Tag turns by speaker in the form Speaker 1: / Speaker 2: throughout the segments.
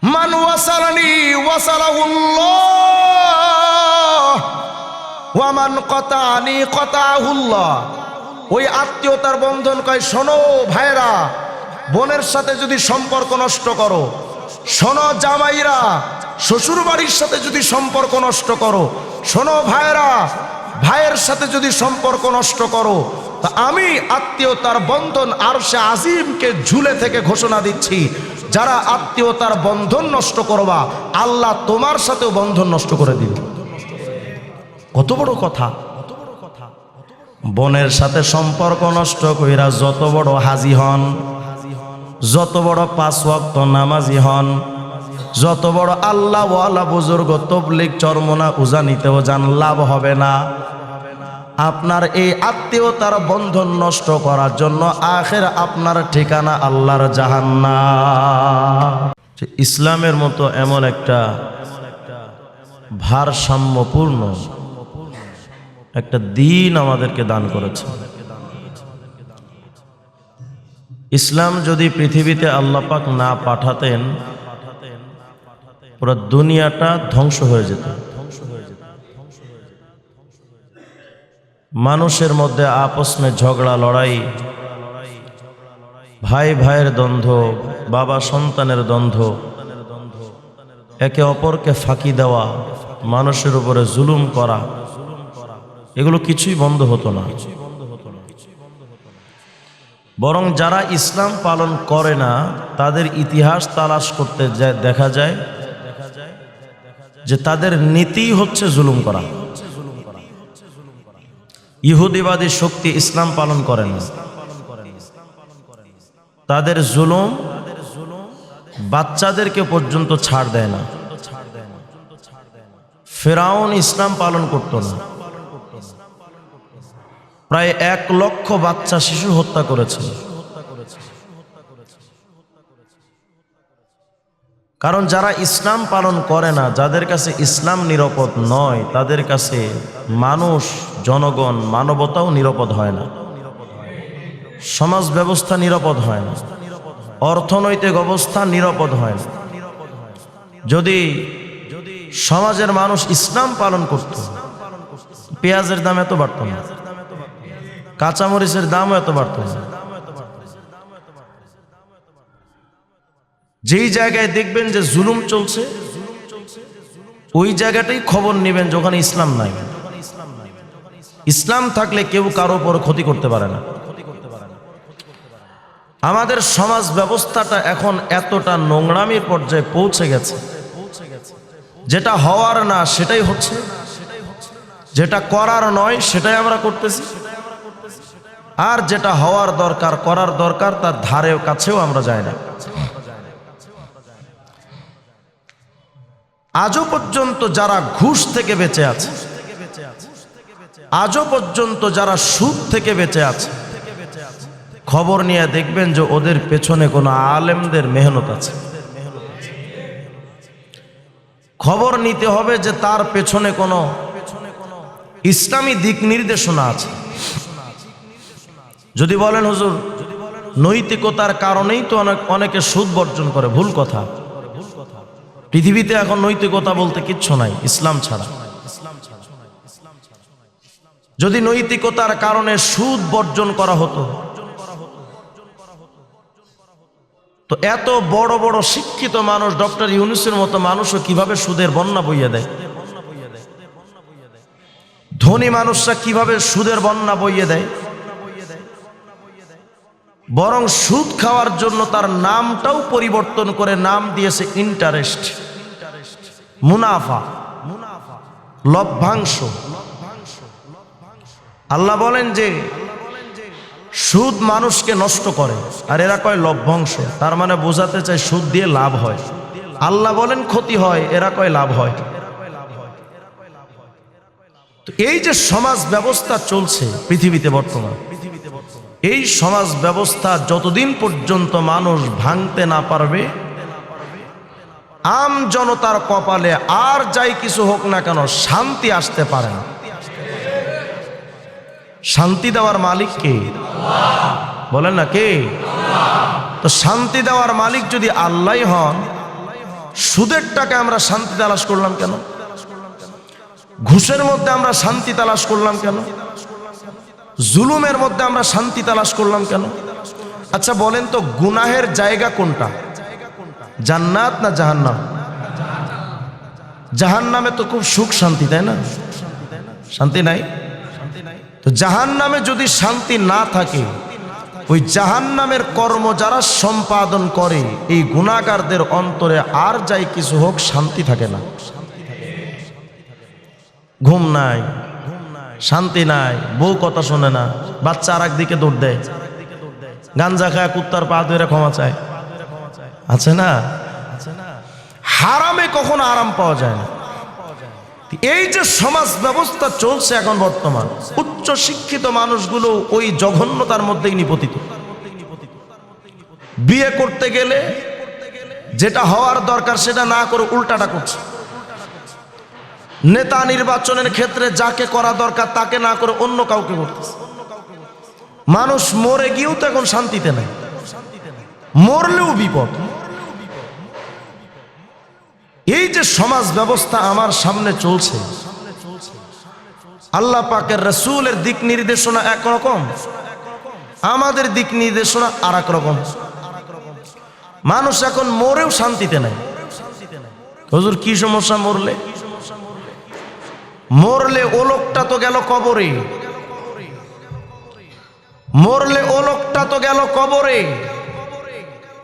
Speaker 1: মান ওয়াসালানি ওয়াসালাহুল্লাহ ওয়া মান কাতানি কাতাহুল্লাহ। ওই আত্মীয়তার বন্ধন কয়, শোনো ভাইরা, বোনের সাথে যদি সম্পর্ক নষ্ট করো, শোনো জামাইরা, শ্বশুর বাড়ির সাথে যদি সম্পর্ক নষ্ট করো, শোনো ভাইরা, ভাইয়ের সাথে যদি সম্পর্ক নষ্ট করো, তা আমি আত্মীয়তার বন্ধন আরশে আজিমকে ঝুলে থেকে ঘোষণা দিচ্ছি, যারা আত্মীয়তার বন্ধন নষ্ট করবা, আল্লাহ তোমার সাথেও বন্ধন নষ্ট করে দিবে। কত বড় কথা! বোনের সাথে সম্পর্ক নষ্ট কইরা যত বড় হাজি হন, যত বড় 5 ওয়াক্ত নামাজি হন, যত বড় আল্লাহ ওয়ালা বুজুর্গ তবলিগ চরমনা উজানিতেও যান, লাভ হবে না। আপনার এই আত্মীয়তার বন্ধন নষ্ট করার জন্য আখের আপনার ঠিকানা আল্লাহর জাহান্নাম। ইসলামের মতো এমন একটা ভারসাম্যপূর্ণ একটা দিন আমাদেরকে দান করেছে। ইসলাম যদি পৃথিবীতে আল্লাহ পাক না পাঠাতেন, পুরো দুনিয়াটা ধ্বংস হয়ে যেত। মানুষের মধ্যে আপস মে ঝগড়া লড়াই, ভাই ভাইয়ের দ্বন্দ্ব, বাবা সন্তানের দ্বন্দ্ব, একে অপরকে ফাঁকি দেওয়া, মানুষের উপরে জুলুম করা, এগুলো কিছুই বন্ধ হতো না। বরং যারা ইসলাম পালন করে না তাদের ইতিহাস তালাশ করতে দেখা যায় যে তাদের নীতি হচ্ছে জুলুম করা। ইহুদিবাদী শক্তি ইসলাম পালন করে না, তাদের জুলুম বাচ্চাদেরকে পর্যন্ত ছাড় দেয় না। ফেরাউন ইসলাম পালন করত না, প্রায় 1 লক্ষ বাচ্চা শিশু হত্যা করেছে। কারণ যারা ইসলাম পালন করে না, যাদের কাছে ইসলাম নিরাপদ নয়, তাদের কাছে মানুষ, জনগণ, মানবতাও নিরাপদ হয় না, সমাজ ব্যবস্থা নিরাপদ হয় না, অর্থনৈতিক অবস্থা নিরাপদ হয় না। যদি সমাজের মানুষ ইসলাম পালন করত, পেঁয়াজের দাম এত বাড়ত না, কাঁচামরিচের দামও এত বাড়ত না। যেই জায়গায় দেখবেন যে জুলুম চলছে, ওই জায়গাটাই খবর নেবেন যখন ইসলাম নাই। ইসলাম থাকলে কেউ কারো উপর ক্ষতি করতে পারে না। আমাদের সমাজ ব্যবস্থাটা এখন এতটা নোংরামির পর্যায়ে পৌঁছে গেছে, যেটা হওয়ার না সেটাই হচ্ছে, যেটা করার নয় সেটাই আমরা করতেছি, আর যেটা হওয়ার দরকার, করার দরকার, তার ধারেও কাছেও আমরা যাই না। আজও পর্যন্ত যারা ঘুষ থেকে বেঁচে আছে, আজও পর্যন্ত যারা সুদ থেকে বেঁচে আছে, খবর নিয়ে দেখবেন যে ওদের পেছনে কোনো আলেমদের মেহনত আছে। খবর নিতে হবে যে তার পেছনে কোনো ইসলামী দিক নির্দেশনা আছে। যদি বলেন হুজুর নৈতিকতার কারণেই তো অনেকে সুদ বর্জন করে, ভুল কথা। পৃথিবীতে এখন নৈতিকতা বলতে কিচ্ছু নাই ইসলাম ছাড়া। যদি নৈতিকতার কারণে সুদ বর্জন করা হতো, তো এত বড় বড় শিক্ষিত মানুষ, ডক্টর ইউনূসের মতো মানুষও কিভাবে সুদের বন্যা বইয়ে দেয়? ধনী মানুষরা কিভাবে সুদের বন্যা বইয়ে দেয়? বরং সুদ খাওয়ার জন্য তার নামটাও পরিবর্তন করে নাম দিয়েছে ইন্টারেস্ট, মুনাফা, লভ্যাংশ। আল্লাহ বলেন যে সুদ মানুষকে নষ্ট করে, আর এরা কয় লভ্যাংশ। তার মানে বোঝাতে চায় সুদ দিয়ে লাভ হয়। আল্লাহ বলেন ক্ষতি হয়, এরা কয় লাভ হয়। তো এই যে সমাজ ব্যবস্থা চলছে পৃথিবীতে বর্তমান, এই সমাজ ব্যবস্থা যতদিন পর্যন্ত মানুষ ভাঙতে না পারবে, আম জনতার কপালে আর যাই কিছু হোক না কেন শান্তি আসতে পারে না। শান্তি দেওয়ার মালিক কে? বলেন না কে? তো শান্তি দেওয়ার মালিক যদি আল্লাহ হন, সুদের টাকা আমরা শান্তি তালাশ করলাম কেন? ঘুষের মধ্যে আমরা শান্তি তালাশ করলাম কেন? জুলুমের মধ্যে আমরা শান্তি তালাশ করলাম কেন? আচ্ছা বলেন তো, গুনাহের জায়গা কোনটা? জান্নাত না জাহান্নাম? জাহান্নামে তো খুব সুখ শান্তি, তাই না? শান্তি নাই? তো জাহান্নামে যদি শান্তি না থাকে, ওই জাহান্নামের কর্ম যারা সম্পাদন করে এই গুনাহগারদের অন্তরে আর যাই কিছু হোক শান্তি থাকে না। ঘুম নাই, শান্তি নাই, বউ কথা শোনে না, বাচ্চা আর একদিকে দৌড় দেয়, গাঞ্জা খায় কুত্তার পা ধরে ক্ষমা চায়, আছে না? হারামে কখনো আরাম পাওয়া যায় না। এই যে সমাজ ব্যবস্থা চলছে এখন বর্তমান, উচ্চ শিক্ষিত মানুষগুলো ওই জঘন্যতার মধ্যেই নিপতিত। বিয়ে করতে গেলে যেটা হওয়ার দরকার সেটা না করে উল্টাটা করছে। নেতা নির্বাচনের ক্ষেত্রে যাকে করা দরকার তাকে না করে অন্য কাউকে করতেছে। মানুষ মরে গিয়েও তো এখন শান্তিতে নাই, মরলেও বিপদ। এই যে সমাজ ব্যবস্থা আমার সামনে চলছে, আল্লাহ পাকের রাসূলের দিক নির্দেশনা একরকম, আমাদের দিক নির্দেশনা আর এক রকম। মানুষ এখন মরেও শান্তিতে নাই। হুজুর কি সমস্যা? মরলে ও লোকটা তো গেল কবরে, মরলে ও লোকটা তো গেল কবরে,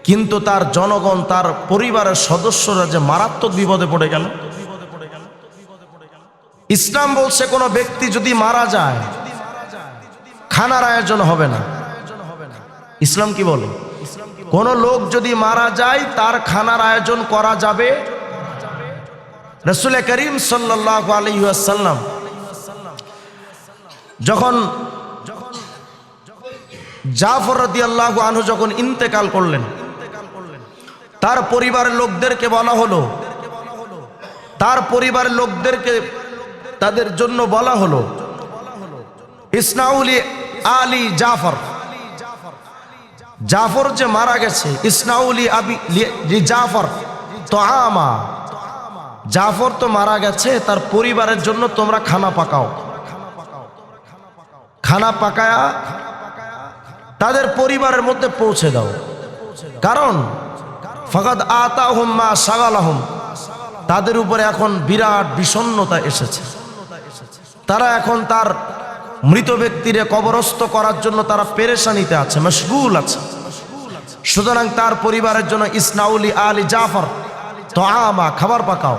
Speaker 1: কিন্তু তার জনগণ, তার পরিবারের সদস্যরা যে মারাত্মক বিপদে পড়ে গেল। ইসলাম বলছে কোন ব্যক্তি যদি মারা যায় খানার আয়োজন হবে না। ইসলাম কি বলে? কোন লোক যদি মারা যায় তার খানার আয়োজন করা যাবে। রাসূল করিম সাল্লাল্লাহু আলাইহি ওয়াসাল্লাম যখন জাফর রাদিয়াল্লাহু আনহু যখন ইন্তেকাল করলেন, তার পরিবারের লোকদেরকে বলা হলো, তার পরিবারের লোকদেরকে তাদের জন্য বলা হলো, ইসনাউলি আলী জাফর, জাফর যে মারা গেছে, ইসনাউলি আবি জাফর তো আমা, জাফর তো মারা গেছে, তার পরিবারের জন্য তোমরা খানা পাকাও। খানা পাকায়া তাদের পরিবারের মধ্যে পৌঁছে দাও। কারণ ফাকাদ আতাহুম মা শাগালাহুম, তাদের উপরে এখন বিরাট বিষণ্ণতা এসেছে। তারা এখন তার মৃত ব্যক্তিরে কবরস্থ করার জন্য তারা পেরেশানিতে আছে, মশগুল আছে। সুতরাং তার পরিবারের জন্য ইসনাউলি আলী জাফর তো আমা, খাবার পাকাও।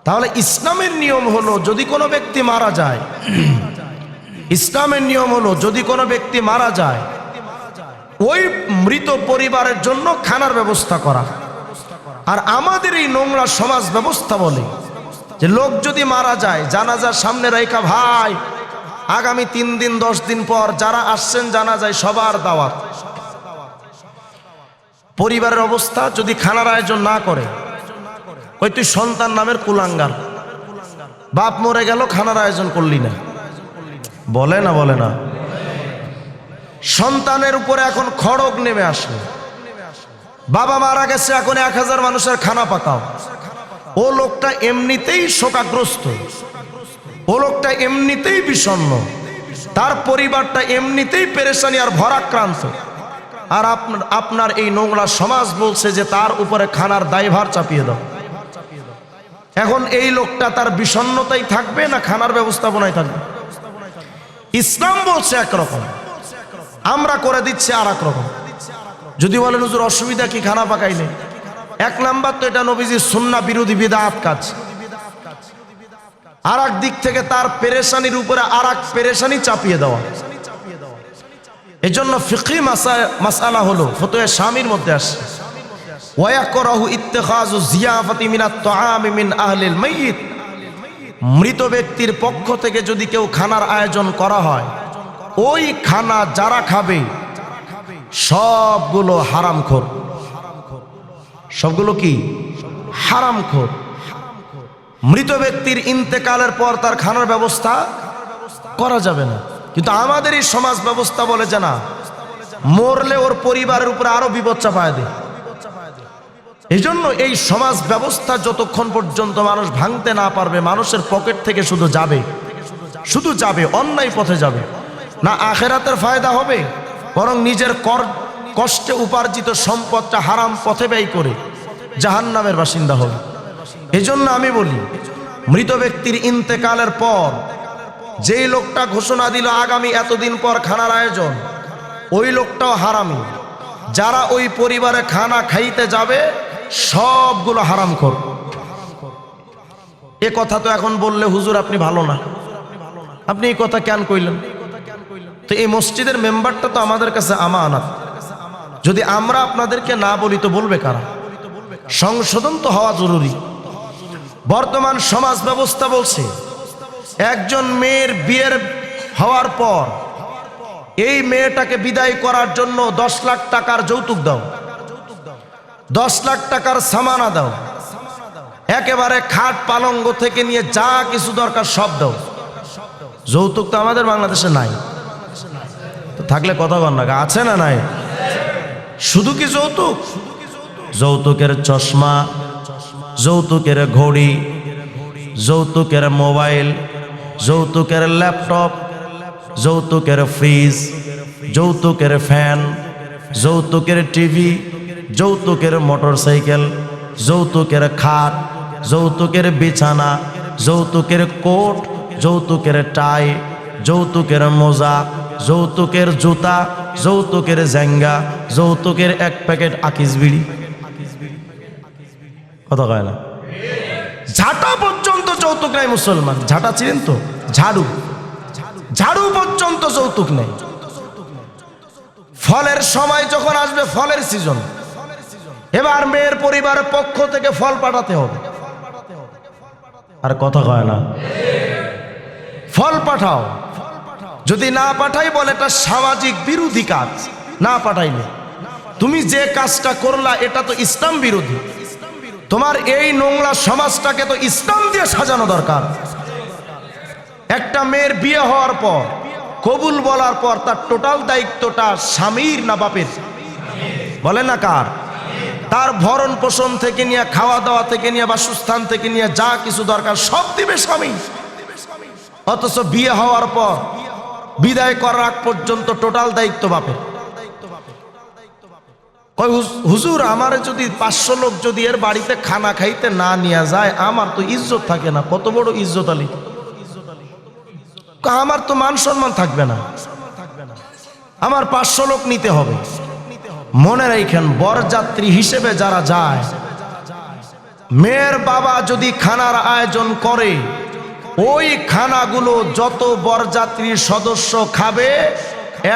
Speaker 1: তাহলে ইসলামের নিয়ম হলো যদি কোনো ব্যক্তি মারা যায়, ইসলামের নিয়ম হলো যদি কোনো ব্যক্তি মারা যায় ওই মৃত পরিবারের জন্য খানার ব্যবস্থা করা। আর আমাদের এই নোংরা সমাজ ব্যবস্থা বলে যে লোক যদি মারা যায় জানাজার সামনে রাইখা, ভাই আগামী 3 দিন 10 দিন পর যারা আসছেন জানাজায় সবার দাওয়াত। পরিবারের অবস্থা যদি খানার আয়োজন না করে, ওই তুই সন্তান নামের কুলাঙ্গার, বাপ মরে গেল খানার আয়োজন করলি না, বলে না? বলে না? সন্তানের উপরে এখন খড়গ নেমে আসে, বাবা মারা গেছে, এখন 1000 মানুষের খানা পাকাও। ও লোকটা এমনিতেই শোকাগ্রস্ত, ও লোকটা এমনিতেই বিষণ্ণ, তার পরিবারটা এমনিতেই পেরেশানি আর ভরাক্রান্ত। আর আপনার এই নোংরা সমাজ বলছে যে তার উপরে খানার দায়ভার চাপিয়ে দাও। এখন এই লোকটা তার বিষণ্ণতাই থাকবে না খানার ব্যবস্থাপনায় থাকবে? ইসলাম বলছে একরকম, আমরা করে দিচ্ছি আর এক রকম। যদি বলেন হুজুর অসুবিধা কি খানা পাকাইলে, 1 নাম্বার তো এটা নবীজির সুন্নাহ বিরোধী বিদআত কাজ। আর এক দিক থেকে তার পেরেশানির উপরে আর এক পেরেশানি চাপিয়ে দেওয়া। এজন্য ফিকহি মাসআলা হলো ফতোয়া শামির মধ্যে আসে, ওয়ায়াকরাহু ইত্তিখাযু জিয়াফাতি মিনাত তাআমি মিন আহলিল মাইয়িত, মৃত ব্যক্তির পক্ষ থেকে যদি কেউ খানার আয়োজন করা হয়, ওই খানা যারা খাবে সবগুলো হারামখোর। সবগুলো কি? হারামখোর। মৃত ব্যক্তির ইন্তেকালের পর তার খানার ব্যবস্থা করা যাবে না। কিন্তু আমাদের এই সমাজ ব্যবস্থা বলে যে না, মরলে ওর পরিবারের উপরে আরো বিপদ চাপায় দেয়। এই জন্য এই সমাজ ব্যবস্থা যতক্ষণ পর্যন্ত মানুষ ভাঙতে না পারবে, মানুষের পকেট থেকে শুধু যাবে অন্যায় পথে যাবে, না আখেরাতের ফায়দা হবে, বরং নিজের কষ্টে উপার্জিত সম্পদটা হারাম পথে ব্যয় করে জাহান্নামের বাসিন্দা হবে। এই জন্য আমি বলি, মৃত ব্যক্তির ইন্তেকালের পর যেই লোকটা ঘোষণা দিল আগামী এতদিন পর খানার আয়োজন, ওই লোকটাও হারামি। যারা ওই পরিবারে খানা খাইতে যাবে সবগুলো হারামখোর। এ কথা তো এখন বললে হুজুর আপনি ভালো না, আপনি এই কথা কেন কইলেন? তো এই মসজিদের মেম্বারটা তো আমাদের কাছে আমানত, যদি আমরা আপনাদেরকে না বলি তো বলবে কারা? সংশোধন তো হওয়া জরুরি। বর্তমান সমাজ ব্যবস্থা বলছে একজন মেয়ের বিয়ের হওয়ার পর এই মেয়েটাকে বিদায় করার জন্য 10 লাখ টাকার যৌতুক দাও, 10 লাখ টাকার সামানা দাও, একেবারে খাট পালঙ্গ থেকে নিয়ে যা কিছু দরকার সব দাও। যৌতুক তো আমাদের বাংলাদেশে নাই, তো থাকলে কথা বল না, আছে না নাই? শুধু কি যৌতুক? যৌতুকের চশমা, যৌতুকের ঘড়ি, যৌতুকের মোবাইল, যৌতুকের ল্যাপটপ, যৌতুকের ফ্রিজ, যৌতুকের ফ্যান, যৌতুকের টিভি, যৌতুকের মোটরসাইকেল, যৌতুকের খাট, যৌতুকের বিছানা, যৌতুকের কোট, যৌতুকের টাই, যৌতুকের মোজা, যৌতুকের জুতা, যৌতুকের জেঙ্গা, যৌতুকের 1 প্যাকেট আকিস বিড়ি। কথা কয় না? ঝাঁটা পর্যন্ত যৌতুক নাই মুসলমান। ঝাঁটা চিনেন তো? ঝাড়ু পর্যন্ত যৌতুক নেই। ফলের সময় যখন আসবে, ফলের সিজন, এবার মেয়ের পরিবারের পক্ষ থেকে ফল পাঠাতে হবে। আর কথা কয় না? ফল পাঠাও। যদি না পাঠাই বলে এটা সামাজিক বিরোধী কাজ। না পাঠাইলে তুমি যে কাজটা করলা এটা তো ইসলাম বিরোধী। তোমার এই নোংরা সমাজটাকে তো ইসলাম দিয়ে সাজানো দরকার। একটা মেয়ের বিয়ে হওয়ার পর, কবুল বলার পর তার টোটাল দায়িত্বটা স্বামীর না বাপের? বলে না কার? তার ভরণ পোষণ থেকে নিয়ে, খাওয়া দাওয়া থেকে নিয়ে, বাসস্থান থেকে নিয়ে যা কিছু দরকার সব দিবে স্বামী। অথচ বিয়ে হওয়ার পর বিদায় করার আগ পর্যন্ত টোটাল দায়িত্ব বাপের। কয় হুজুর আমারে যদি 500 লোক যদি এর বাড়িতে খানা খাইতে না নিয়ে যায়, আমার তো ইজ্জত থাকে না। কত বড় ইজ্জত আলী! আমার তো মান সম্মান থাকবে না, আমার 500 লোক নিতে হবে। মনে রাখেন, বরযাত্রী হিসেবে যারা যায়, মেয়ের বাবা যদি খানার আয়োজন করে, ওই খানাগুলো যত বরযাত্রীর সদস্য খাবে,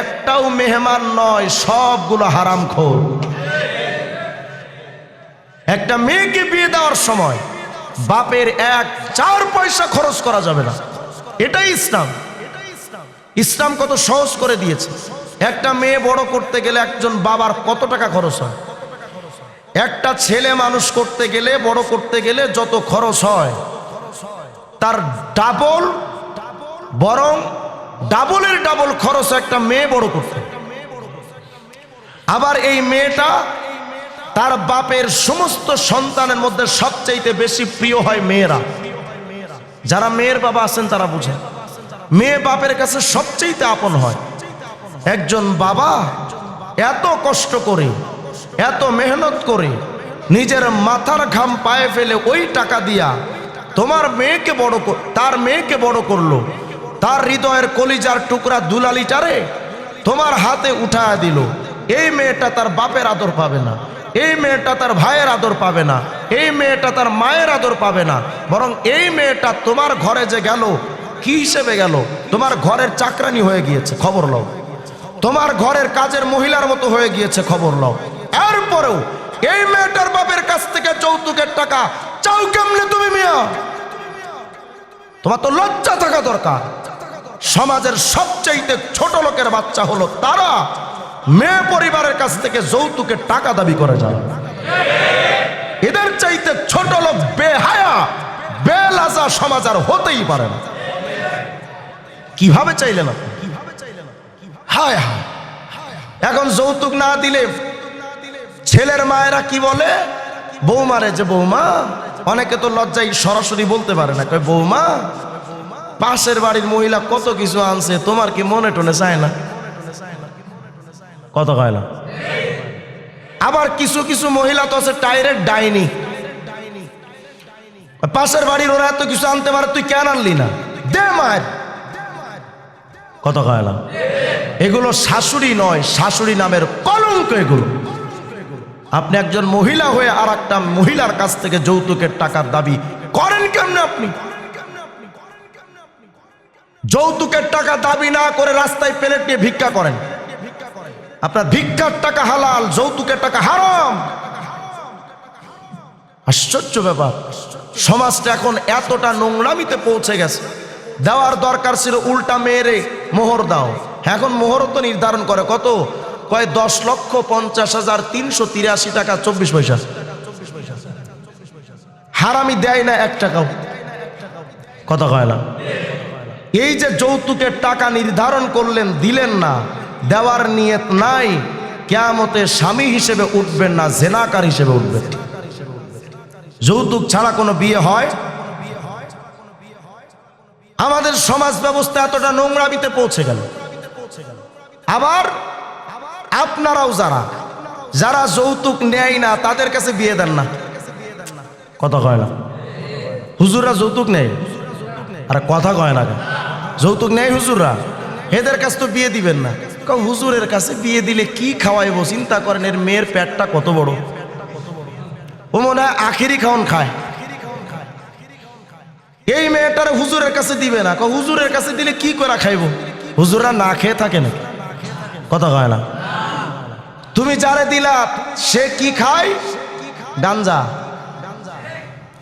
Speaker 1: একটাও মেহমান নয়, সবগুলো হারামখোর। একটা মেয়েকে বিয়ে দেওয়ার সময় বাপের 1 পয়সা খরচ করা যাবে না। এটাই ইসলাম। ইসলাম কত সহজ করে দিয়েছে। একটা মেয়ে বড় করতে গেলে একজন বাবার কত টাকা খরচ হয়? একটা ছেলে মানুষ করতে গেলে, বড় করতে গেলে যত খরচ হয় তার ডাবল, বরং ডাবলের ডাবল খরচ একটা মেয়ে বড় করতে। আবার এই মেয়েটা তার বাপের সমস্ত সন্তানের মধ্যে সবচাইতে বেশি প্রিয় হয় মেয়েরা। যারা মেয়ের বাবা আছেন তারা বুঝেন, মেয়ে বাপের কাছে সবচাইতে আপন হয়। একজন বাবা এত কষ্ট করে, এত মেহনত করে, নিজের মাথার ঘাম পায়ে ফেলে ওই টাকা দিয়া তোমার মেয়েকে তার মেয়েকে বড় করলো, তার হৃদয়ের কলিজার টুকরা দুলালিটারে তোমার হাতে উঠায়া দিল। এই মেয়েটা তার বাপের আদর পাবে না, এই মেয়েটা তার ভাইয়ের আদর পাবে না, এই মেয়েটা তার মায়ের আদর পাবে না, বরং এই মেয়েটা তোমার ঘরে যে গেল, কি হিসেবে গেল? তোমার ঘরের চাকরানি হয়ে গিয়েছে, খবর লও। তোমার ঘরের কাজের মহিলার মতো হয়ে গিয়েছে, খবর লও। এরপরেও এই মেয়েটার বাপের কাছ থেকে যৌতুকের টাকা চাও কেমনে তুমি মিয়া? তোমার তো লজ্জা থাকা দরকার। সমাজের সবচাইতে ছোট লোকের বাচ্চা হলো তারা মেয়ে পরিবারের কাছ থেকে যৌতুকের টাকা দাবি করে যায়। এদের চাইতে ছোট লোক, বেহায়া, বেলাজা সমাজ আর হতেই পারে না। কিভাবে চাইলেন আপনি? হায় হায়! এখন যৌতুক না দিলে ছেলের মায়েরা কি বলে? বৌমারে যে বৌমা, অনেকে তো লজ্জায় সরাসরি বলতে পারে না, কয় বৌমা পাশের বাড়ির মহিলা কত কিছু আনছে, তোমার কি মনে টনে চায় না? কত কয় না? আবার কিছু কিছু মহিলা তো আছে ডাইরেক্ট ডাইনি, পাশের বাড়ির ওরা এত কিছু আনতে পারে, তুই কেন আনলি না, দে মায়ের। কত কয় না? এগুলো শাশুড়ি নয়, শাশুড়ি নামের কলঙ্ক এগুলো। আপনি একজন মহিলা হয়ে আর একটা মহিলার কাছ থেকে যৌতুকের টাকার দাবি করেন কেমনে? আপনি যৌতুকের টাকা দাবি না করে রাস্তায় প্লেট নিয়ে ভিক্ষা করেন, আপনার ভিক্ষার টাকা হালাল, যৌতুকের টাকা হারাম। আশ্চর্য ব্যাপার, সমাজটা এখন এতটা নোংরামিতে পৌঁছে গেছে। দেওয়ার দরকার ছিল উল্টা মেয়েরে মোহর দাও, এখন মোহর তো নির্ধারণ করে কত, কয় 10,50,383 টাকা 24 পয়সা। হারামি দেয় না 1 টাকাও। কথা কয় না? এই যে যৌতুকের টাকা নির্ধারণ করলেন, দিলেন না, দেওয়ার নিয়ত নাই, কিয়ামতে স্বামী হিসেবে উঠবেন না, জেনাকার হিসেবে উঠবেন। যৌতুক ছাড়া কোনো বিয়ে হয়? আমাদের সমাজ ব্যবস্থা এতটা নোংরামিতে পৌঁছে গেল। আবার আপনারাও যারা যৌতুক নেয় না, তাদের কাছে বিয়ে দেন না। কথা কয় না? হুজুররা যৌতুক নেয়, আর কথা কয় না, যৌতুক নেয় হুজুররা, এদের কাছে তো বিয়ে দিবেন না। হুজুরের কাছে বিয়ে দিলে কি খাওয়াইবো, চিন্তা করেন, এর মেয়ের পেটটা কত বড়, ও মনে হয় আখেরি খাওয়ান খায়। এই মেয়েটার হুজুরের কাছে দিবে না, হুজুরের কাছে দিলে কি করে খাইবো, হুজুররা না খেয়ে থাকে না। কথা কয় না? তুমি যারে দিলা সে কি খায়? গাঞ্জা।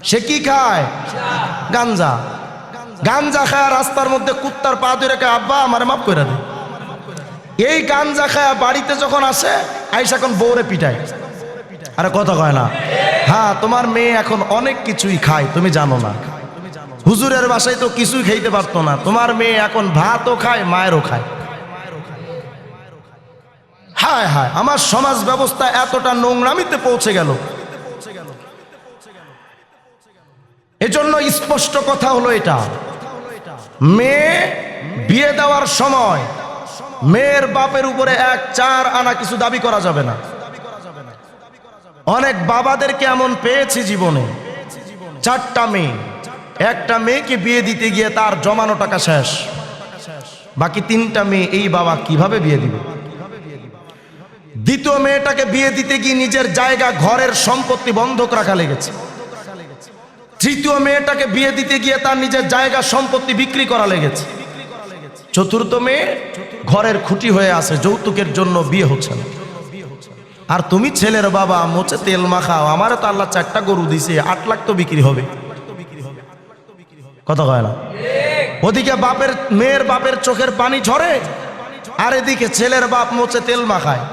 Speaker 1: সে কি খায়? গাঞ্জা। গাঞ্জা খায় রাস্তার মধ্যে কুত্তার পা ধরে রেখে, আব্বা আমার মাফ করে দে। এই গাঞ্জা খায় বাড়িতে যখন আসে, আইসা এখন বউরে পিটায়। আরে কথা কয় না? হ্যাঁ, তোমার মেয়ে এখন অনেক কিছুই খায়, তুমি জানো না। হুজুরের বাসায় তো কিছুই খাইতে পারতো না, তোমার মেয়ে এখন ভাতও খায়, মায়েরও খায়। হায় হায়, আমার সমাজ ব্যবস্থা এতটা নোংরামিতে পৌঁছে গেল। এজন্য স্পষ্ট কথা হলো এটা, মেয়ে বিয়ে দেওয়ার সময় মেয়ের বাপের উপরে 1-4 আনা কিছু দাবি করা যাবে না। অনেক বাবাদেরকে এমন পেয়েছি জীবনে, 4টা মেয়ে, একটা মেয়েকে বিয়ে দিতে গিয়ে তার জমানো টাকা শেষ, বাকি 3টা মেয়ে এই বাবা কিভাবে বিয়ে দিবে? দ্বিতীয় মেয়েটাকে বিয়ে দিতে গিয়ে নিজের জায়গা, ঘরের সম্পত্তি বন্ধক রাখা লেগেছে। তৃতীয় মেয়েটাকে বিয়ে দিতে গিয়ে তার নিজের জায়গা সম্পত্তি বিক্রি করা লেগেছে। চতুর্থ মেয়ে ঘরের খুঁটি হয়ে আছে, যৌতুকের জন্য বিয়ে হচ্ছে না। আর তুমি ছেলের বাবা, মোচে তেল মাখাও, আমার তো আল্লাহ 4টা গরু দিছে, 8 লাখ তো বিক্রি হবে। কথা কয় না? ওদিকে মেয়ের বাপের চোখের পানি ঝরে, আর এদিকে ছেলের বাপ মোচে তেল মাখায়,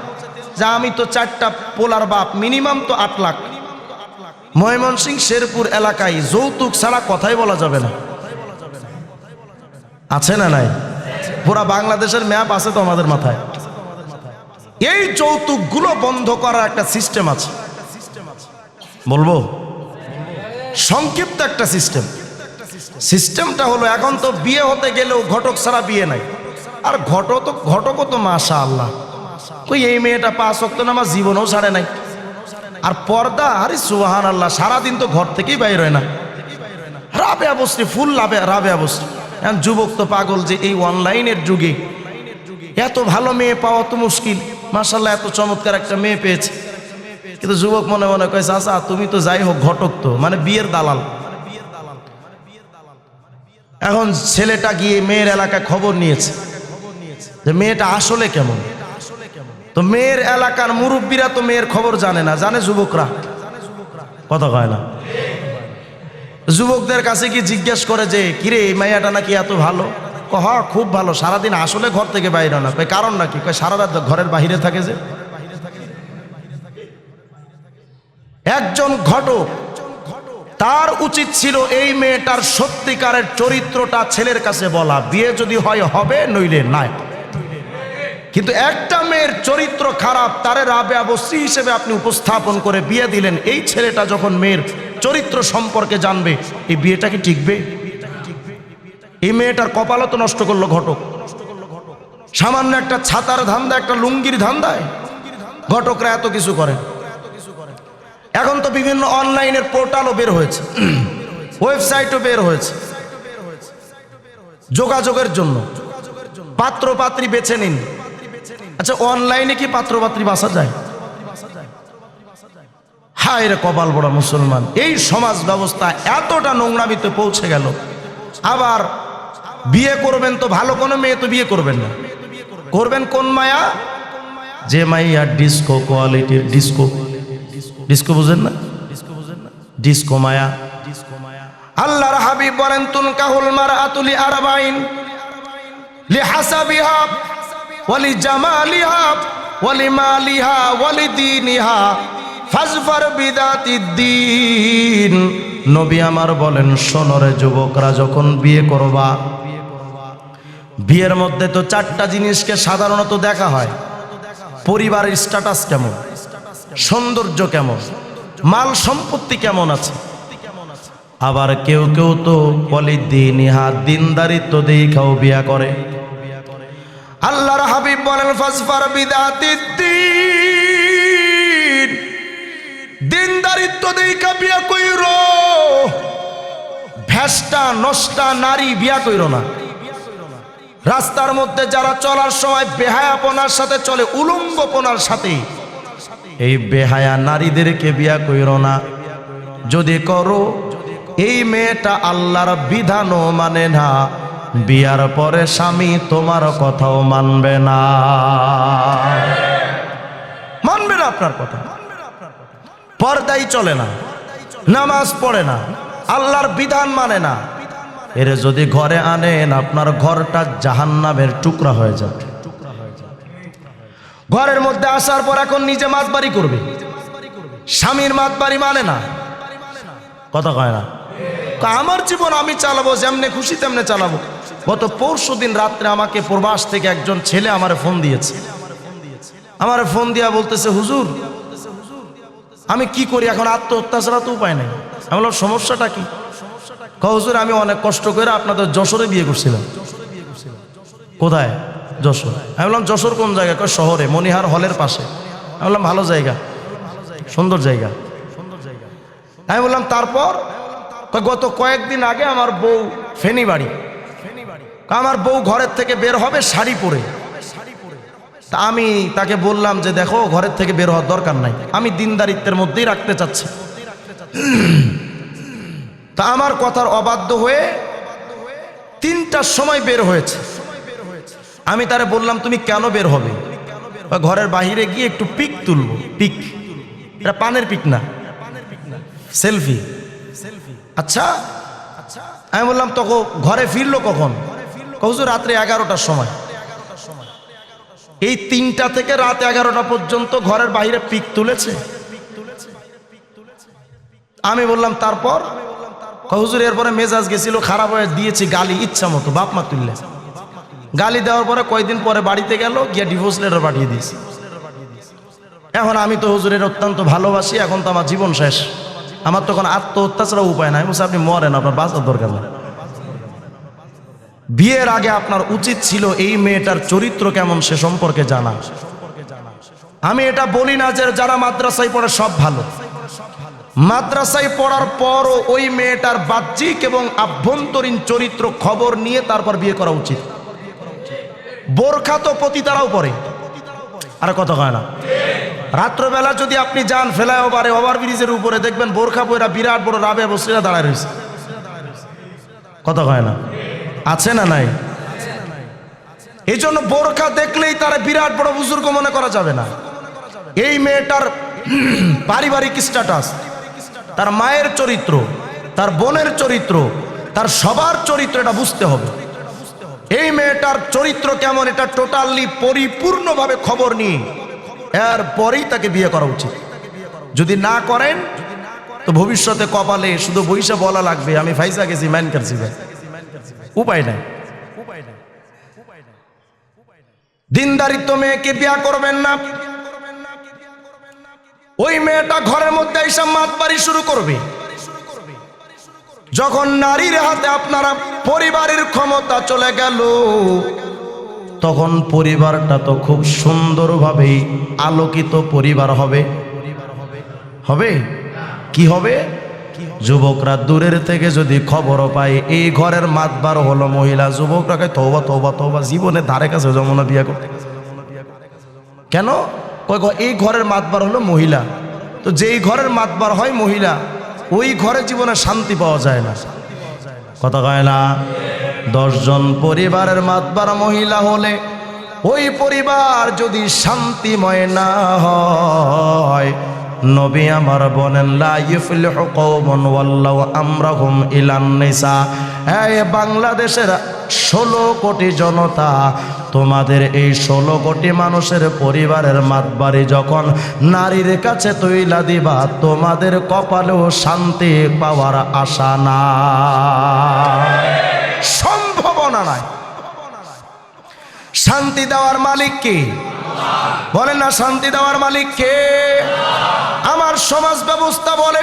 Speaker 1: যা আমি তো 4টা পোলার বাপ, মিনিমাম তো 8 লাখ। ময়মনসিংহ শেরপুর এলাকায় যৌতুক ছাড়া কথাই বলা যাবে না। আছে না নাই? পুরা বাংলাদেশের ম্যাপ আছে তো আমাদের মাথায়। এই যৌতুকগুলো বন্ধ করার একটা সিস্টেম আছে, বলবো সংক্ষিপ্ত একটা সিস্টেমটা হলো, এখন তো বিয়ে হতে গেলেও ঘটক ছাড়া বিয়ে নাই। আর ঘটকও তো মাশাআল্লাহ, কই এই মেয়েটা 5 ওয়াক্ত নামাজ জীবনেও ছাড়ে নাই। আর পর্দা, আরে সুবহানাল্লাহ, সারাদিন তো ঘর থেকেই বাইর হয় না। রাবেয়া বসরি, ফুল রাবেয়া বসরি। এখন যুবক তো পাগল যে এই অনলাইনের যুগে এত ভালো মেয়ে পাওয়া তো মুশকিল। মাশাআল্লাহ, এত চমৎকার একটা মেয়ে পেয়েছে, কিন্তু যুবক মনে মনে কয়, চাচা তুমি তো যাই হোক ঘটক, তো মানে বিয়ের দালাল। এখন ছেলেটা গিয়ে মেয়ের এলাকায় খবর নিয়েছে যে মেয়েটা আসলে কেমন। তো মেয়ের এলাকার মুরব্বীরা তো মেয়ের খবর জানে না, জানে যুবকরা। কথা কয় না? যুবকদের কাছে কি জিজ্ঞেস করে যে, কিরে এই মেয়েটা নাকি এত ভালো? হ্যাঁ খুব ভালো, সারাদিন আসলে ঘর থেকে বাইরে না। কারণ নাকি? সারা রাত ঘরের বাহিরে থাকে যে। একজন ঘটক, তার উচিত ছিল এই মেয়েটার সত্যিকারের চরিত্রটা ছেলের কাছে বলা, বিয়ে যদি হয় হবে, নইলে নাই। কিন্তু একটা মেয়ের চরিত্র খারাপ, তারে রাবেয়া বস্রী হিসেবে আপনি উপস্থাপন করে বিয়ে দিলেন। এই ছেলেটা যখন মেয়ের চরিত্র সম্পর্কে জানবে, এই বিয়েটা কি টিকবে? এই মেয়েটার কপালও তো নষ্ট করলো ঘটক। সামান্য একটা ছাতার ধান্দা, একটা লুঙ্গির ধান্দায় ঘটকরা এত কিছু করেন। এখন তো বিভিন্ন অনলাইনের পোর্টালও বের হয়েছে, ওয়েবসাইটও বের হয়েছে যোগাযোগের জন্য। পাত্র পাত্রী বেছে নিন। আচ্ছা, অনলাইনে কি পাত্র পাত্রী বাছা যায়? হায় রে কপাল বড় মুসলমান, এই সমাজ ব্যবস্থা এতটা নোংরামিতে পৌঁছে গেল। আবার বিয়ে করবেন তো ভালো কোনো মেয়ে তো বিয়ে করবেন না, করবেন কোন মায়া? যে মাইয়া ডিস্কো কোয়ালিটির, ডিস্কো ডিস্কো বুঝেন না? ডিস্কো মায়া। আল্লাহর হাবিব বলেন, তুনকাহুল মারআতু লিআরবাইন লিহাসাবিহা ওয়ালি জামালিহা ওয়ালি মালিহা ওয়ালি দীনিহা ফাজফার বিদাতিদ্দিন। নবী আমার বলেন, শোনো রে যুবকরা, যখন বিয়ে করবা, বিয়ের মধ্যে তো চারটা জিনিসকে সাধারণত দেখা হয়। পরিবারের স্ট্যাটাস কেমন, সৌন্দর্য কেমন, মাল সম্পত্তি কেমন আছে। আবার কেউ কেউ তো ওয়ালিদ্দিনিহা, দিনদারিত্ব দেখাও বিয়া করে। আল্লাহর হাবিব বলেন, ফাজফার বিদাতিদ্দিন, দিনদারিত্ব দেখা বিয়া কইরো। ভেস্টা নষ্টা নারী বিয়া কইরো না। রাস্তার মধ্যে যারা চলার সময় বেহায়াপনার সাথে চলে, উলঙ্গপনার সাথে, এই বেহায়া নারীদেরকে বিয়া কইরো না। যদি করো, এই মেয়েটা আল্লাহর বিধানও মানে না, বিয়ার পরে স্বামী তোমার কথাও মানবে না, মানবে না আপনার কথা। পর্দাই চলে না, নামাজ পড়ে না, আল্লাহর বিধান মানে না। এর যদি ঘরে আনেন, আপনার ঘরটা জাহান্নামের টুকরা হয়ে যাবে। ঘরের মধ্যে আসার পর এখন নিজে মাতবাড়ি করবে, স্বামীর মাতবাড়ি মানে না, কথা কয় না। আমার জীবন আমি চালাবো, যেমনে খুশি তেমনে চালাবো। গত পরশুদিন রাত্রে আমাকে প্রবাস থেকে একজন ছেলে আমারে ফোন দিয়েছে। আমারে ফোন দিয়া বলতেছে, হুজুর আমি কি করি এখন, আত্মহত্যা ছাড়া তো উপায় নেই। আমি বললাম, সমস্যাটা কি? হুজুর আমি অনেক কষ্ট করে আপনাদের যশোরে বিয়ে করছিলাম। কোথায়? যশোর। আমি বললাম, যশোর কোন জায়গায়? কয় শহরে, মনিহার হলের পাশে। আমি বললাম, ভালো জায়গা, সুন্দর জায়গা। আমি বললাম, তারপর? গত কয়েকদিন আগে আমার বউ ফেনী বাড়ি, আমার বউ ঘরের থেকে বের হবে শাড়ি পরে। তা আমি তাকে বললাম যে, দেখো ঘরের থেকে বের হওয়ার দরকার নাই, আমি দিনদারিত্বের মধ্যেই রাখতে চাচ্ছি। তা আমার কথার অবাধ্য হয়ে 3টার সময় বের হয়েছে। আমি তারে বললাম, তুমি কেন বের হবে? ঘরের বাহিরে গিয়ে একটু পিক তুলবো। পিক, এটা পানের পিক না, সেলফি। আচ্ছা, আমি বললাম, তখন ঘরে ফিরলো কখন? হুজুর রাত্রে 11টার সময়। এই 3টা থেকে রাত 11টা পর্যন্ত ঘরের বাইরে পিক তুলেছে। আমি বললাম, তারপর? হুজুর এরপরে মেজাজ গেছিল খারাপ হয়ে দিয়েছি গালি, ইচ্ছা মতো বাপ মা তুললে গালি দেওয়ার পরে কয়েকদিন পরে বাড়িতে গেল, গিয়ে ডিভোর্স লেটার পাঠিয়ে দিয়েছি। এখন আমি তো হুজুরের অত্যন্ত ভালোবাসি, এখন তো আমার জীবন শেষ, আমার তখন আত্মহত্যা ছাড়া উপায় নাই। বলছে, আপনি মরেন, আপনার বাঁচার দরকার নেই। বিয়ের আগে আপনার উচিত ছিল এই মেয়েটার চরিত্র কেমন সে সম্পর্কে জানা। আমি এটা বলি না যে যারা মাদ্রাসায় পড়ে সব ভালো, মাদ্রাসায় পড়ার পরও ওই মেয়েটার বাহ্যিক এবং আভ্যন্তরীণ চরিত্র খবর নিয়ে তারপর বিয়ে করা উচিত। বোরখা তো পতিতারাও পরে, আর কথা হয় না। রাত্রবেলা যদি আপনি যান ফ্লাইওভারে, ওভারব্রিজের উপরে দেখবেন বোরখা পয়রা বিরাট বড় রাবেয়া বস্রীরা দাঁড়ায় রয়েছে, কথা হয় না, আছে না নাই? এই জন্য বোরখা দেখলেই তারা বিরাট বড় বুজুর্গ মনে করা যাবে না। এই মেয়েটার পারিবারিক স্ট্যাটাস, তার মায়ের চরিত্র, তার বোনের চরিত্র, তার সবার চরিত্র, এটা বুঝতে হবে। এই মেয়েটার চরিত্র কেমন এটা টোটালি পরিপূর্ণভাবে খবর নিয়ে এরপরেই তাকে বিয়ে করা উচিত। যদি না করেন তো ভবিষ্যতে কপালে শুধু বইসা বলা লাগবে, আমি ফাইসা গেছি, ম্যান করছি, উপায় নাই। দিনদারিত্ব মেয়েকে বিয়া করবেন না। ওই মেয়েটা ঘরের মধ্যে এসে মাতবাড়ি শুরু করবে। যখন নারীর হাতে আপনারা পরিবারের ক্ষমতা চলে গেল, তখন পরিবারটা তো খুব সুন্দরভাবে আলোকিত পরিবার হবে। হবে কি হবে? যুবকরা দূরের থেকে যদি খবর পায় এই ঘরের মাতবার হলো মহিলা, যুবকরাকে তওবা তওবা তওবা, জীবনে ধারে কাছে যমুনা বিয়া করতে। কেন? এই ঘরের মাতবার হলো মহিলা, তো যেই ঘরের মাতবার হয় মহিলা, ওই ঘরে জীবনে শান্তি পাওয়া যায় না। কথা কয় না? 10 জন পরিবারের মাতবার মহিলা হলে ওই পরিবার যদি শান্তিময় না হয়, নবী আমার বলেন লা ইফলিহু কওমুন ওয়াল্লাহু আমরাহুম ইলান নিসা। এই বাংলাদেশের 16 কোটি জনতা, তোমাদের এই 16 কোটি মানুষের পরিবারের মাতবাড়ি যখন নারীর কাছে তৈলা দিবা, তোমাদের কপালেও শান্তি পাওয়ার আশা না, সম্ভাবনা নাই। শান্তি দেওয়ার মালিক কে? বলেন না, শান্তি দেওয়ার মালিক কে? আমার সমাজ ব্যবস্থা বলে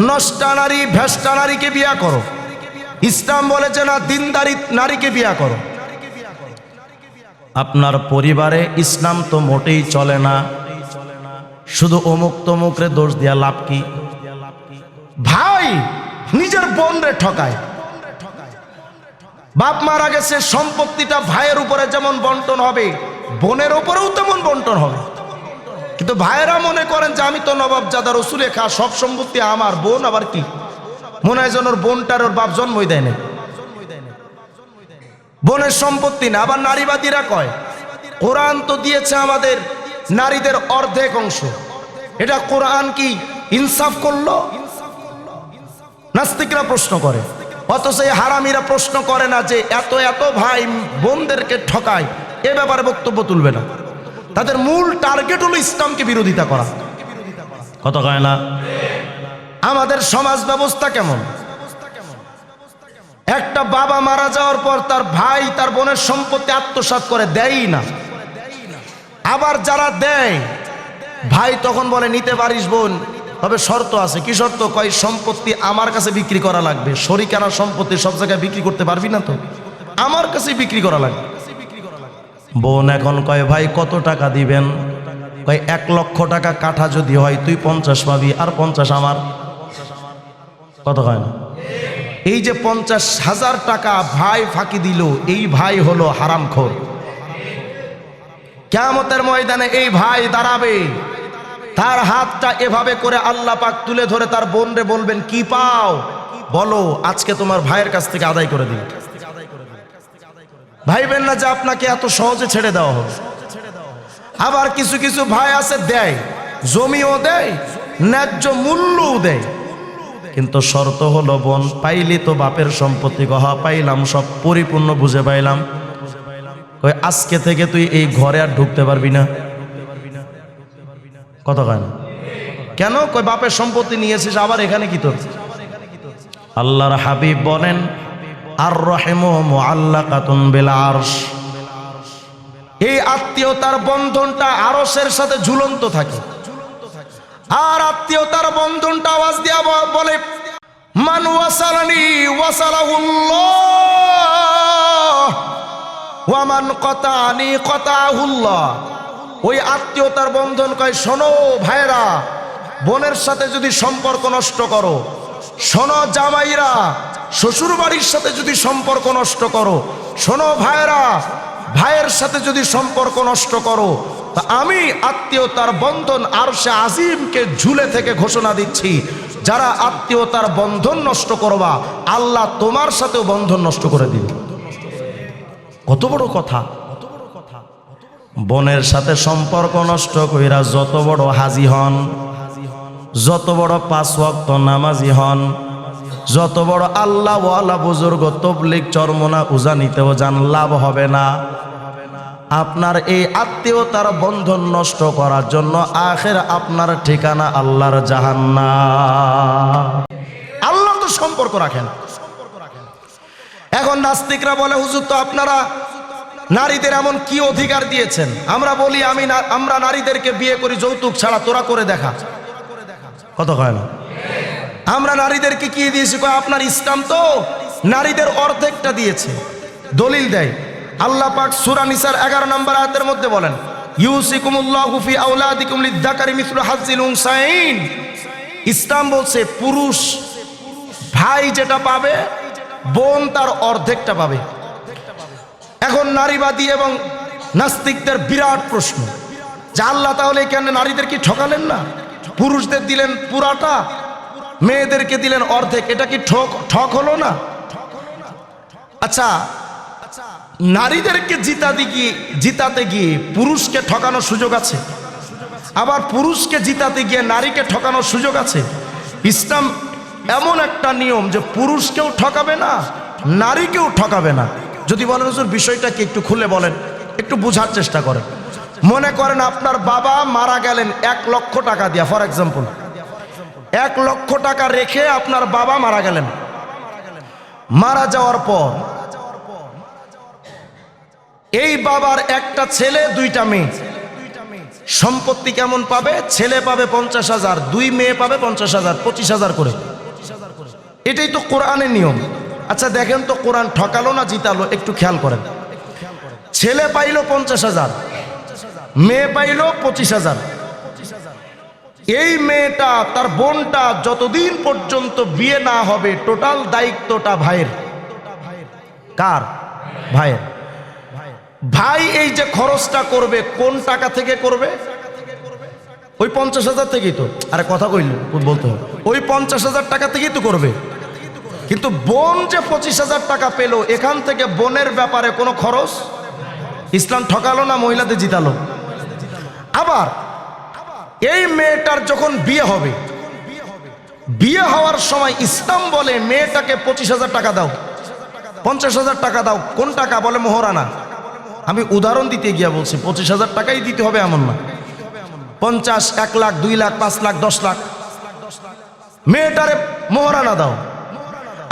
Speaker 1: নষ্টা নারী ভ্রষ্টা নারীকে বিয়া করো। ইসলাম বলেছে না, দিনদারি নারীকে বিয়া করো। আপনার পরিবারে ইসলাম তো মোটেই চলে না, শুধু অমুক তমুকরে দোষ দিয়া লাভ কি? ভাই নিজের বোন রে ঠকায়, বাপ মারা গেছে, সম্পত্তিটা ভাইয়ের উপরে যেমন বন্টন হবে, বোনের উপরেও তেমন বন্টন হবে। কিন্তু ভাইয়েরা মনে করেন যে আমি তো নবাবজাদা রসুলে খা, সব সম্পত্তি আমার, বোন আবার কি? মনে হয় যেন ওর বোনটার ওর বাপ জন্মই দেয় না, বোনের সম্পত্তি না। আবার নারীবাদীরা কয় কোরআন তো দিয়েছে আমাদের নারীদের অর্ধেক অংশ, এটা কোরআন কি ইনসাফ করলো? নাস্তিকরা প্রশ্ন করে, অথচ এই হারামিরা প্রশ্ন করে না যে এত এত ভাই বোনদেরকে ঠকায়, এ ব্যাপারে বক্তব্য তুলবে না। তাদের মূল টার্গেট হলো ইসলামকে বিরোধিতা করা। কথা কয় না? আমাদের সমাজ ব্যবস্থা কেমন? একটা বাবা মারা যাওয়ার পর তার ভাই তার বোনের সম্পত্তি আত্মসাৎ করে দেয়ই না। আবার যারা দেয় ভাই তখন বলে নিতে পারিস বোন, তবে শর্ত আছে। কি শর্ত? কয় সম্পত্তি আমার কাছে বিক্রি করা লাগবে। শরিকানা সম্পত্তি সব জায়গায় বিক্রি করতে পারবি না, তো আমার কাছে বিক্রি করা লাগবে। বোন এখন কয় ভাই কত টাকা দিবেন? কয় 1 লক্ষ টাকা কাঠা যদি হয় তুই 50 পাবি, আর 50 আমার। কত হয় না? এই যে 50,000 টাকা ভাই ফাঁকি দিল, এই ভাই হলো হারামখোর। কিয়ামতের ময়দানে এই ভাই দাঁড়াবে, তার হাতটা এভাবে করে আল্লাহ পাক তুলে ধরে তার বোনরে বলবেন কি পাও বলো, আজকে তোমার ভাইয়ের কাছ থেকে আদায় করে দিন। ভাইবেন না যে আপনাকে এত সহজে ছেড়ে দেওয়া হবে। আবার কিছু কিছু ভাই আছে দেয়, জমিও দেয়, ন্যায্য মূল্যও দেয়, কিন্তু শর্ত হলো বোন পাইলি তো বাপের সম্পত্তি। গহা পাইলাম, সব পরিপূর্ণ বুঝে পাইলাম। কই আজকে থেকে তুই এই ঘরে আর ঢুকতে পারবি না। কত কয় না? কেন? কই বাপের সম্পত্তি নিয়েছিস, আবার এখানে কি তোর? আল্লাহর হাবিব বলেন আর রহিমু মুআল্লাকাতুন বিল আরশ। এই আত্মীয়তার বন্ধনটা আরশের সাথে ঝুলন্ত থাকে। আর আত্মীয়তার বন্ধনটা আওয়াজ দিয়া বলে মান ওয়াসালানি ওয়াসালাহুল্লাহ ওয়া মান কাতানি কাতাহুল্লাহ। ওই আত্মীয়তার বন্ধন কয় শোনো ভাইরা, বোনের সাথে যদি সম্পর্ক নষ্ট করো, শোনো জামাইরা, শ্বশুর বাড়ির সাথে যদি সম্পর্ক নষ্ট করো, শোনো ভাইরা, ভাইয়ের সাথে যদি সম্পর্ক নষ্ট করো, তা আমি আত্মীয়তার বন্ধন আরশে আজিমকে ঝুলে থেকে ঘোষণা দিচ্ছি, যারা আত্মীয়তার বন্ধন নষ্ট করবা আল্লাহ তোমার সাথেও বন্ধন নষ্ট করে দিবে। কত বড় কথা! বোনের সাথে সম্পর্ক নষ্ট কইরা যত বড় হাজি হন, যত বড় 5 ওয়াক্ত নামাজি হন, যত বড় আল্লাহ ওয়ালা বুজুর্গ তবলিগ চরমনা উজানিতেও যান, লাভ হবে না। আপনার এই আত্মীয়তার বন্ধন নষ্ট করার জন্য আখের আপনার ঠিকানা আল্লাহর জাহান্নাম। আল্লাহ তো সম্পর্ক রাখেন। এখন নাস্তিকরা বলে হুজুর তো আপনারা নারীদের এমন কি অধিকার দিয়েছেন? আমরা বলি আমরা নারীদেরকে বিয়ে করি যৌতুক ছাড়া, তোরা করে দেখা। কত হয় না? আমরা নারীদেরকে কি দিয়েছি? কয় আপনার ইসলাম তো নারীদের অর্ধেকটা দিয়েছে। দলিল দেয় আল্লাহ পাক সূরা নিসার 11 নম্বর আয়াতের মধ্যে বলেন, ইউসিকুমুল্লাহু ফি আওলাদিকুম লিয-যাকারি মিসলু হাজ্জিল উনসায়াইন। ইসলাম বলছে পুরুষ ভাই যেটা পাবে, বোন তার অর্ধেকটা পাবে। এখন নারীবাদী এবং নাস্তিকদের বিরাট প্রশ্ন যে আল্লাহ তাহলে কেন নারীদেরকে ঠকালেন না? পুরুষদের দিলেন পুরাটা, মেয়েদেরকে দিলেন অর্ধেক, এটা কি ঠক হলো না? আচ্ছা, নারীদেরকে জিতাতে গিয়ে পুরুষকে ঠকানোর সুযোগ আছে, আবার পুরুষকে জিতাতে গিয়ে নারীকে ঠকানোর সুযোগ আছে। ইসলাম এমন একটা নিয়ম যে পুরুষকেও ঠকাবে না, নারীকেও ঠকাবে না। যদি বলেন হুজুর বিষয়টা কি একটু খুলে বলেন, একটু বোঝার চেষ্টা করেন। মনে করেন আপনার বাবা মারা গেলেন 1 লক্ষ টাকা দিয়া, ফর এক্সাম্পল 1 লক্ষ টাকা রেখে আপনার বাবা মারা গেলেন। মারা যাওয়ার পর এই বাবার একটা ছেলে 2টা মেয়ে, সম্পত্তি কেমন পাবে? ছেলে পাবে 50,000, 2 মেয়ে পাবে 50,000, 25,000 করে। এটাই তো কোরআনের নিয়ম। আচ্ছা দেখেন তো কোরআন ঠকালো না জিতালো? একটু খেয়াল করেন। ছেলে পাইল 50,000, মেয়ে পাইল 25,000। এই মেয়েটা তার বোনটা যতদিন পর্যন্ত বিয়ে না হবে টোটাল দায়িত্বটা ভাইয়ের। কার? ভাইয়ের। ভাই এই যে খরচটা করবে কোন টাকা থেকে করবে? ওই 50,000 থেকেই তো। আরে কথা কইল বলতে হবে, ওই 50,000 টাকা থেকেই তো করবে। কিন্তু বোন যে 25,000 টাকা পেল, এখান থেকে বোনের ব্যাপারে কোনো খরচ। ইসলাম ঠকালো না মহিলাদের জিতালো? আবার এই মেয়েটার যখন বিয়ে হবে, বিয়ে হওয়ার সময় ইসলাম বলে মেয়েটাকে 25,000 টাকা দাও, 50,000 টাকা দাও। কোন টাকা? বলে মোহরানা। আমি উদাহরণ দিতে গিয়া বলছি 25,000 টাকাই দিতে হবে এমন না, 50, 1 লাখ, 2 লাখ, 5 লাখ, 10 লাখ মেয়েটারে মোহরানা দাও।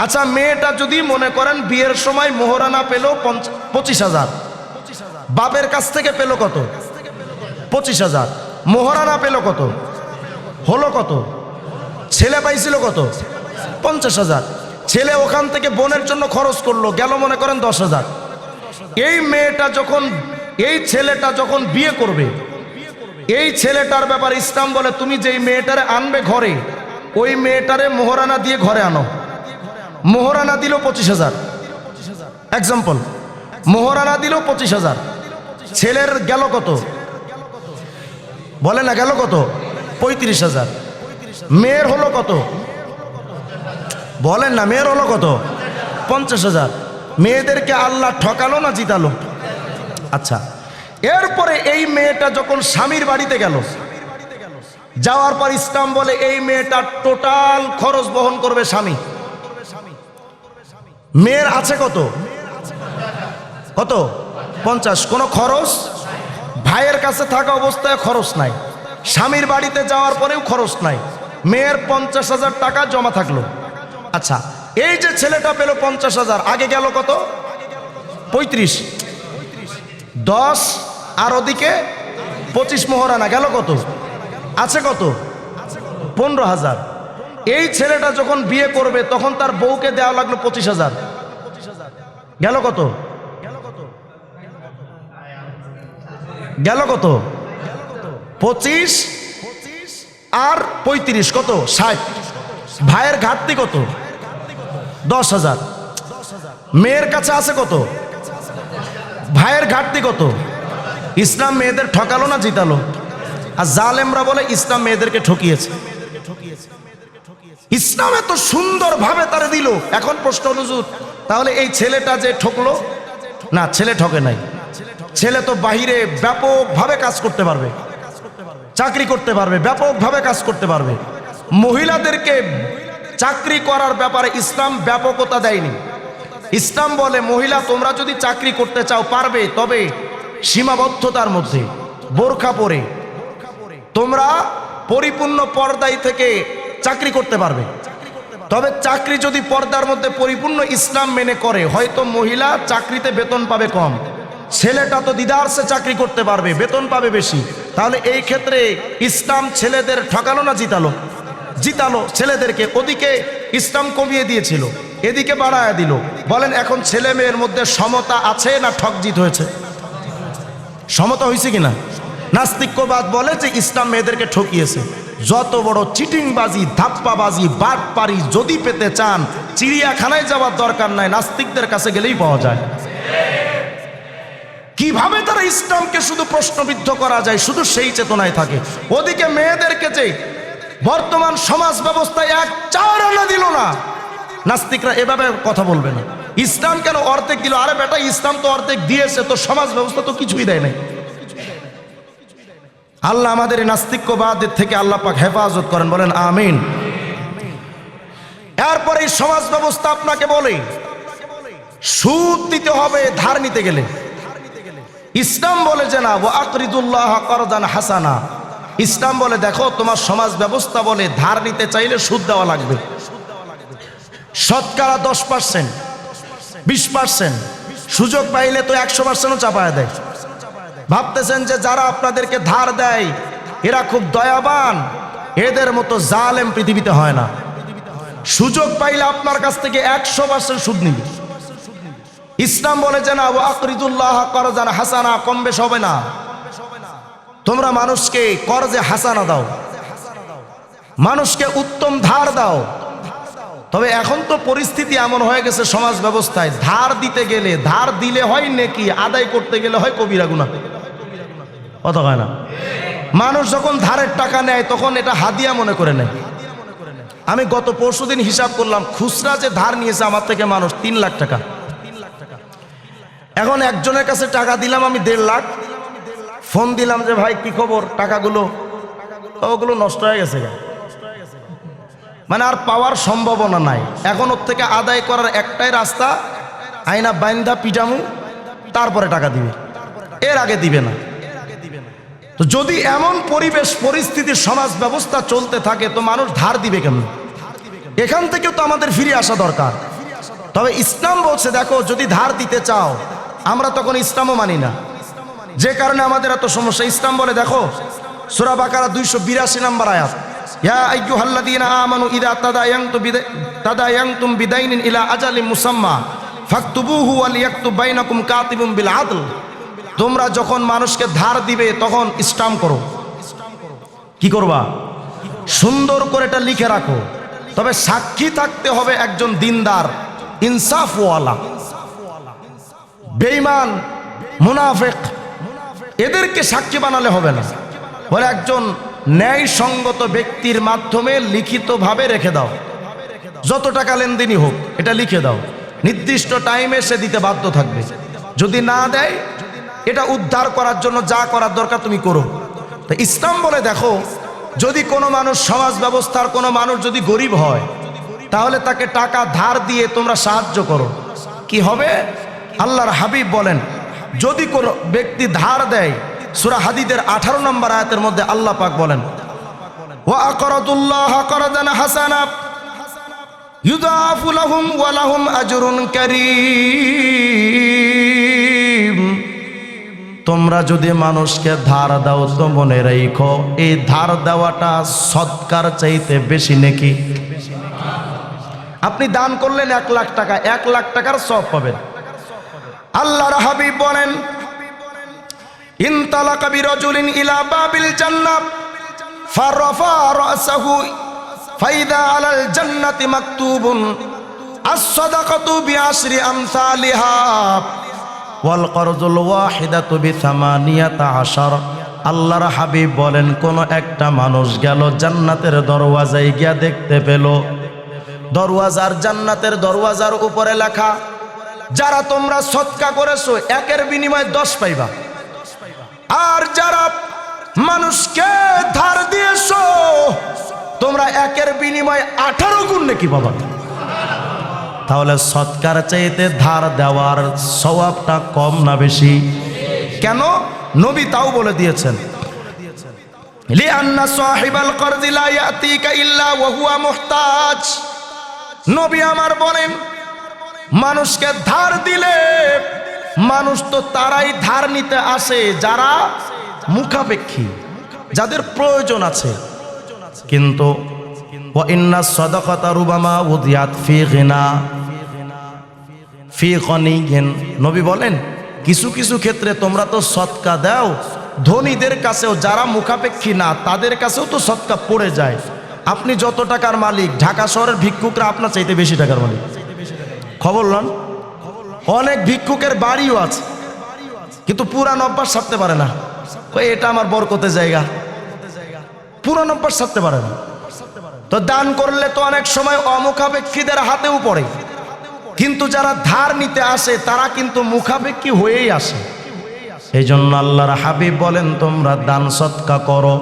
Speaker 1: আচ্ছা মেয়েটা যদি মনে করেন বিয়ের সময় মোহরানা পেল 25,000, বাপের কাছ থেকে পেল কত? 25,000। মোহরানা পেল কত? হলো কত? ছেলে পাইছিল কত? 50,000। ছেলে ওখান থেকে বোনের জন্য খরচ করলো, গেল মনে করেন 10,000। এই মেয়েটা যখন, এই ছেলেটা যখন বিয়ে করবে, এই ছেলেটার ব্যাপারে ইসলাম বলে তুমি যেই মেয়েটারে আনবে ঘরে, ওই মেয়েটারে মোহরানা দিয়ে ঘরে আনো। মোহরানা দিল 25,000, এক্সাম্পল মোহরানা দিল 25,000। ছেলের গেল কত? বলে না গেল কত? 35,000। মেয়ের হলো কত? বলেন না, মেয়ের হলো কত? 50,000। মেয়েদেরকে আল্লাহ ঠকালো না জিতালো? আচ্ছা এরপরে এই মেয়েটা যখন স্বামীর বাড়িতে গেল, যাওয়ার পর ইসলাম বলে এই মেয়েটার টোটাল খরচ বহন করবে স্বামী। মেয়ের আছে কত? কত? 50। কোনো খরচ? ভাইয়ের কাছে থাকা অবস্থায় খরচ নাই, স্বামীর বাড়িতে যাওয়ার পরেও খরচ নাই, মেয়ের 50,000 টাকা জমা থাকলো। আচ্ছা এই যে ছেলেটা পেল 50,000, আগে গেল কত? 35, 10 আর ওদিকে 25 মোহরানা, গেল কত? আছে কত? 15,000। এই ছেলেটা যখন বিয়ে করবে তখন তার বউকে দেওয়া লাগলো 25,000, গেল কত? গেল কত? 25 আর 35 কত? 60। ভাইয়ের ঘাটতি কত? 10,000। মেয়ের কাছে আছে কত? ভাইয়ের ঘাটতি কত? ইসলাম মেয়েদের ঠকালো না জিতালো? আর জালেমরা বলে ইসলাম মেয়েদেরকে ঠকিয়েছে। ইসলাম এত সুন্দর ভাবে তারে দিল। এখন প্রশ্ন হলো হুজুর তাহলে এই ছেলেটা যে ঠকলো? না, ছেলে ঠকে নাই। ছেলে তো বাহিরে ব্যাপকভাবে কাজ করতে পারবে, চাকরি করতে পারবে, ব্যাপকভাবে কাজ করতে পারবে। মহিলাদেরকে চাকরি করার ব্যাপারে ইসলাম ব্যাপকতা দেয়নি। ইসলাম বলে মহিলা তোমরা যদি চাকরি করতে চাও পারবে, তবে সীমাবদ্ধতার মধ্যে, বোরখা পরে তোমরা পরিপূর্ণ পর্দায় থেকে চাকরি করতে পারবে। তবে চাকরি যদি পর্দার মধ্যে পরিপূর্ণ ইসলাম মেনে করে, হয়তো মহিলা চাকরিতে বেতন পাবে কম, ছেলেটা তো দিদারসে চাকরি করতে পারবে, বেতন পাবে বেশি। তাহলে এই ক্ষেত্রে ইসলাম ছেলেদের ঠকালো না জিতালো? জিতালো ছেলেদেরকে। ওদিকে ইসলাম কমিয়ে দিয়েছিল, এদিকে বাড়ায় দিল। বলেন এখন ছেলে মেয়ের মধ্যে সমতা আছে না ঠকজিত হয়েছে? সমতা হয়েছে কিনা? নাস্তিক্যবাদ বলে যে ইসলাম মেয়েদেরকে ঠকিয়েছে। যত বড় চিটিংবাজি, ধাপ্পাবাজি, বাটপারি যদি পেতে চান, চিড়িয়াখানায় যাওয়ার দরকার নাই, নাস্তিকদের কাছে গেলেই পাওয়া যায়। কিভাবে তারা ইসলামকে শুধু প্রশ্নবিদ্ধ করা যায়, শুধু সেই চেতনায় থাকে। ওদিকে মেয়েদেরকে যে বর্তমান সমাজ ব্যবস্থায় এক চার আনা দিল না, নাস্তিকরা এভাবে কথা বলবে না। ইসলাম কেন অর্ধেক দিল? আরে বেটা, ইসলাম তো অর্ধেক দিয়েছে, তো সমাজ ব্যবস্থা তো কিছুই দেয় নাই। আল্লাহ আমাদের এই নাস্তিক্যবাদের থেকে আল্লাহ পাক হেফাজত করেন, বলেন আমিন। এরপরে এই সমাজ ব্যবস্থা আপনাকে বলে সুদ দিতে হবে ধার নিতে গেলে। ইসলাম বলে যে না, ওয়া আকরিদুল্লাহ করদান হাসানা। ইসলাম বলে দেখো, তোমার সমাজ ব্যবস্থা বলে ধার নিতে চাইলে সুদ দেওয়া লাগবে। শতকরা 10%, 20%, সুযোগ পাইলে তো 100%ও চাপায় দেয়। ভাবতেছেন যে যারা আপনাদেরকে ধার দেয় এরা খুব দয়াবান, এদের মতো জালেম পৃথিবীতে হয় না। সুযোগ পাইলে আপনার কাছ থেকে 100% সুদ নিবে। ইসলাম বলে যে না, ওয়া আকরিদুল্লাহ করদান হাসানা, কম বেশ হবে না। তোমরা মানুষকে করজে হাসানা দাও, মানুষকে উত্তম ধার দাও। তবে এখন তো পরিস্থিতি এমন হয়ে গেছে সমাজ ব্যবস্থায়, ধার দিতে গেলে, ধার দিলে হয় নেকি, আদায় করতে গেলে হয় কবিরা গুনাহ। কথা হয় না? মানুষ যখন ধারের টাকা নেয় তখন এটা হাদিয়া মনে করে নেয়। আমি গত পরশুদিন হিসাব করলাম, খুচরা যে ধার নিয়েছে আমার থেকে মানুষ 3 লাখ টাকা। এখন একজনের কাছে টাকা দিলাম আমি 1.5 লাখ। ফোন দিলাম যে ভাই কি খবর, টাকাগুলো? ওগুলো নষ্ট হয়ে গেছে, মানে আর পাওয়ার সম্ভাবনা নাই। এখন ওর থেকে আদায় করার একটাই রাস্তা, আইনা বাইন্দা পিটামু, তারপরে টাকা দিবে, এর আগে দিবে না। তো যদি এমন পরিবেশ পরিস্থিতি সমাজ ব্যবস্থা চলতে থাকে তো মানুষ ধার দিবে কেমন? এখান থেকেও তো আমাদের ফিরে আসা দরকার। তবে ইসলাম বলছে দেখো, যদি ধার দিতে চাও, আমরা তখন ইসলামও মানি না, যে কারণে আমাদের এত সমস্যা। ইসলাম বলে দেখো, সূরা বাকারা 282 নম্বর আয়াত, ইয়া আইয়ুহাল্লাযীনা আমানু ইযা তাদায়ানতুম বিদাইনিন ইলা আজালিন মুসাম্মা ফাকতুবুহু ওয়া লিয়াকতুব বাইনাকুম কাতিবুম বিল আদল। তোমরা যখন মানুষকে ধার দিবে তখন স্টাম্প করো। কি করবা? সুন্দর করে এটা লিখে রাখো। তবে সাক্ষী থাকতে হবে একজন দিনদার, ইনসাফওয়ালা। বেঈমান, মুনাফিক এদেরকে সাক্ষী বানালে হবে না। বলে একজন ন্যায়সঙ্গত ব্যক্তির মাধ্যমে লিখিতভাবে রেখে দাও, যত টাকা লেনদেনই হোক এটা লিখে দাও, নির্দিষ্ট টাইমে সে দিতে বাধ্য থাকবে। যদি না দেয়, এটা উদ্ধার করার জন্য যা করার দরকার তুমি করো। তো ইসলাম বলে দেখো, যদি কোনো মানুষ, সমাজ ব্যবস্থার কোনো মানুষ যদি গরিব হয়, তাহলে তাকে টাকা ধার দিয়ে তোমরা সাহায্য করো। কি হবে? আল্লাহর হাবিব বলেন, যদি কোনো ব্যক্তি ধার দেয়, সূরা হাদীদের 18 নম্বর আয়াতের মধ্যে আল্লাহ পাক বলেন, ওয়া আকরাদুল্লাহ করদান হাসানা ইউদাফু লাহুম ওয়া লাহুম আজরুন কারীম। তোমরা যদি মানুষকে ধার দাও তো মনে রাখো, এই ধার দেওয়াটা সদকার চাইতে বেশি নাকি। আপনি দান করলেন 1 লাখ টাকা, 1 লাখ টাকার সওয়াব পাবেন। আল্লাহর হাবিব বলেন, ইনতালাকা বিরাজুলিন ইলা বাবিল জান্নাহ ফারাফা রাসাহু ফাইদা আলাল জান্নাতি মাকতুবুন আস-সাদাকাতু বিআশরি আমসালিহা ওয়াল করজুল ওয়াহিদাতু বি8 আল্লাহর হাবিব বলেন, কোন একটা মানুষ গেল জান্নাতের দরওয়াজায় গিয়া দেখতে পেল, দরওয়াজার, জান্নাতের দরওয়াজার উপরে লেখা, যারা তোমরা সদকা করেছো 1-এর বিনিময়ে 10 পাইবা, আর যারা মানুষকে ধার দিয়েছো তোমরা 1-এর বিনিময়ে 18 গুণ নেকি পাবা। তাহলে সদকার চাইতে ধার দেওয়ার সওয়াবটা কম না বেশি? কেন? নবী তাও বলে দিয়েছেন, লিআন্না সাহিবাল করজি লা ইয়াতিকা ইল্লা ওয়া হুয়া মুহতাজ। নবী আমার বলেন, মানুষকে ধার দিলে মানুষ তো তারাই ধার নিতে আসে যারা মুখাপেক্ষী, যাদের প্রয়োজন আছে। কিন্তু ওয়া ইন্না সাদাকাতা রুবামা উদিয়াত ফি গিনা ফি গনিগিন, নবী বলেন কিছু কিছু ক্ষেত্রে তোমরা তো সদকা দাও ধনীদের কাছেও, যারা মুখাপেক্ষী না তাদের কাছেও তো সদকা পড়ে যায়। আপনি যত টাকার মালিক, ঢাকা শহরের ভিক্ষুকরা আপনার চাইতে বেশি টাকার মালিক। খবর লন, অনেক ভিক্ষুকের বাড়িও আছে কিন্তু পুরান অভ্যাস ছাড়তে পারে না। এটা আমার বরকতের জায়গা, পুরান অভ্যাস ছাড়তে পারে না। তো দান করলে তো অনেক সময় অমুখাপেক্ষীদের হাতেও পড়ে, কিন্তু যারা ধার নিতে আসে তারা কিন্তু মুখাপেক্ষী হয়েই আসে। এই জন্য আল্লাহর হাবিব বলেন তোমরা দান সদকা করো,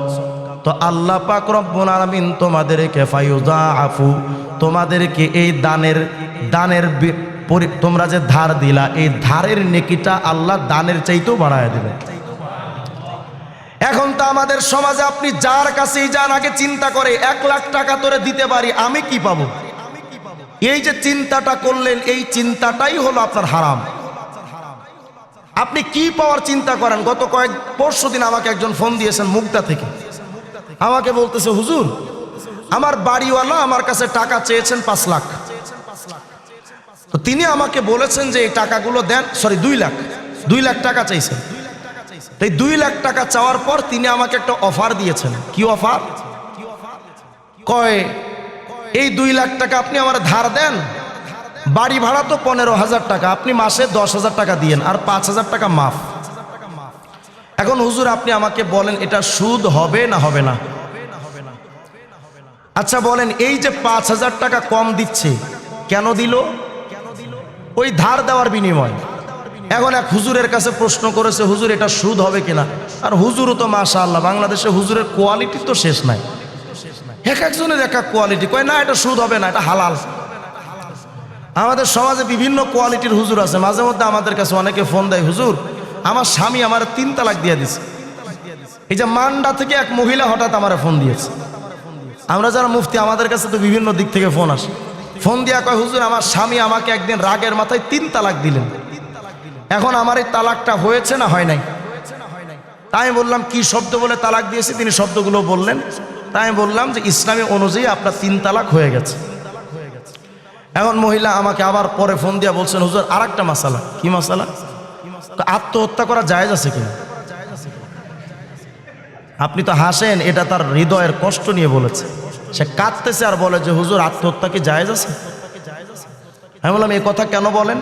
Speaker 1: তো আল্লাহ পাক রব্বুল আলামিন তোমাদেরকে ফায়ুযাআফু, তোমাদেরকে এই দানের তোমরা যে ধার দিলা এই ধারের নেকিটা আল্লাহ দানের চাইতেও বাড়ায় দেবে। এখন তো আমাদের সমাজে আপনি যার কাছেই যান আগে চিন্তা করে 1 লাখ টাকা তোরে দিতে পারি, আমি কি পাবো। এই যে চিন্তাটা করলেন, এই চিন্তাটাই হলো আপনার হারাম। আপনি কি পাওয়ার চিন্তা করেন। গত পরশু দিন আমাকে একজন ফোন দিয়েছেন মুগদা থেকে, আমাকে বলতেছে হুজুর আমার বাড়িওয়ালা আমার কাছে টাকা চেয়েছেন 5 লাখ, তো তিনি আমাকে বলেছেন যে এই টাকাগুলো দেন, সরি 2 লাখ টাকা চাইছেন। তাই 2 লাখ টাকা চাওয়ার পর তিনি আমাকে একটা অফার দিয়েছেন। কি অফার? কয় এই 2 লাখ টাকা আপনি আমার ধার দেন, বাড়ি ভাড়া তো 15,000 টাকা, আপনি মাসে 10,000 টাকা দিয়েন আর 5,000 টাকা মাফ। এখন হুজুর আপনি আমাকে বলেন এটা সুদ হবে না হবে না? আচ্ছা বলেন এই যে 5,000 টাকা কম দিচ্ছে কেন দিল? ওই ধার দেওয়ার বিনিময়। এখন এক হুজুরের কাছে প্রশ্ন করেছে হুজুর এটা সুদ হবে কিনা, আর হুজুরও তো মাশাআল্লাহ বাংলাদেশে হুজুরের কোয়ালিটি তো শেষ নাই, এক একজনের এক এক কোয়ালিটি। কয় না এটা সুদ হবে না, এটা হালাল। আমাদের সমাজে বিভিন্ন কোয়ালিটির হুজুর আছে। মাঝে মধ্যে আমাদের কাছে অনেকে ফোন দেয় হুজুর আমার স্বামী আমার 3 তালাক দিয়ে দিছে। এই যে মান্ডা থেকে এক মহিলা হঠাৎ আমার ফোন দিয়েছে। আমরা যারা মুফতি আমাদের কাছে তো বিভিন্ন দিক থেকে ফোন আসে, ফোন দিয়া কয় হুজুর আমার স্বামী আমাকে একদিন রাগের মাথায় 3 তালাক দিলেন, এখন আমার এই তালাকটা হয়েছে না হয় নাই। তাই আমি বললাম কি শব্দ বলে তালাক দিয়েছি, তিনি শব্দগুলো বললেন। তাই আমি বললাম যে ইসলামী অনুযায়ী আপনার 3 তালাক হয়ে গেছে। এখন মহিলা আমাকে আবার পরে ফোন দিয়া বলছেন হুজুর আরেকটা মাসালা। কি মাসালা? আত্মহত্যা করা জায়েজ আছে কিনা? আপনি তো হাসেন, এটা তার হৃদয়ের কষ্ট নিয়ে বলেছে, সে কাঁদতেছে আর বলে যে হুজুর আত্মহত্যা কি জায়েজ আছে? আমি বললাম এই কথা কেন বলেন?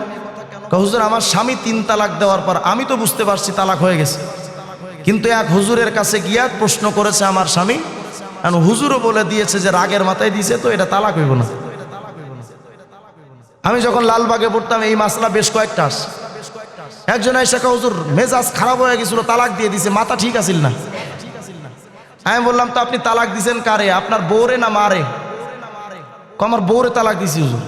Speaker 1: হুজুর আমার স্বামী 3 তালাক দেওয়ার পর আমি তো বুঝতে পারছি তালাক হয়ে গেছে, কিন্তু এক হুজুরের কাছে গিয়া প্রশ্ন করেছে আমার স্বামী, কারণ হুজুরও বলে দিয়েছে যে রাগের মাথায় দিয়েছে তো এটা তালাক হইব না। আমি যখন লালবাগে পড়তাম এই মাসলা বেশ কয়েকটা আস, একজন এসে হুজুর মেজাজ খারাপ হয়ে গেছিল তালাক দিয়ে দিছে, মাথা ঠিক আছিল না। আমি বললাম তো আপনি তালাক দিছেন কারে, আপনার বউরে না মারে? আমার বউরে তালাক দিছি হুজুর।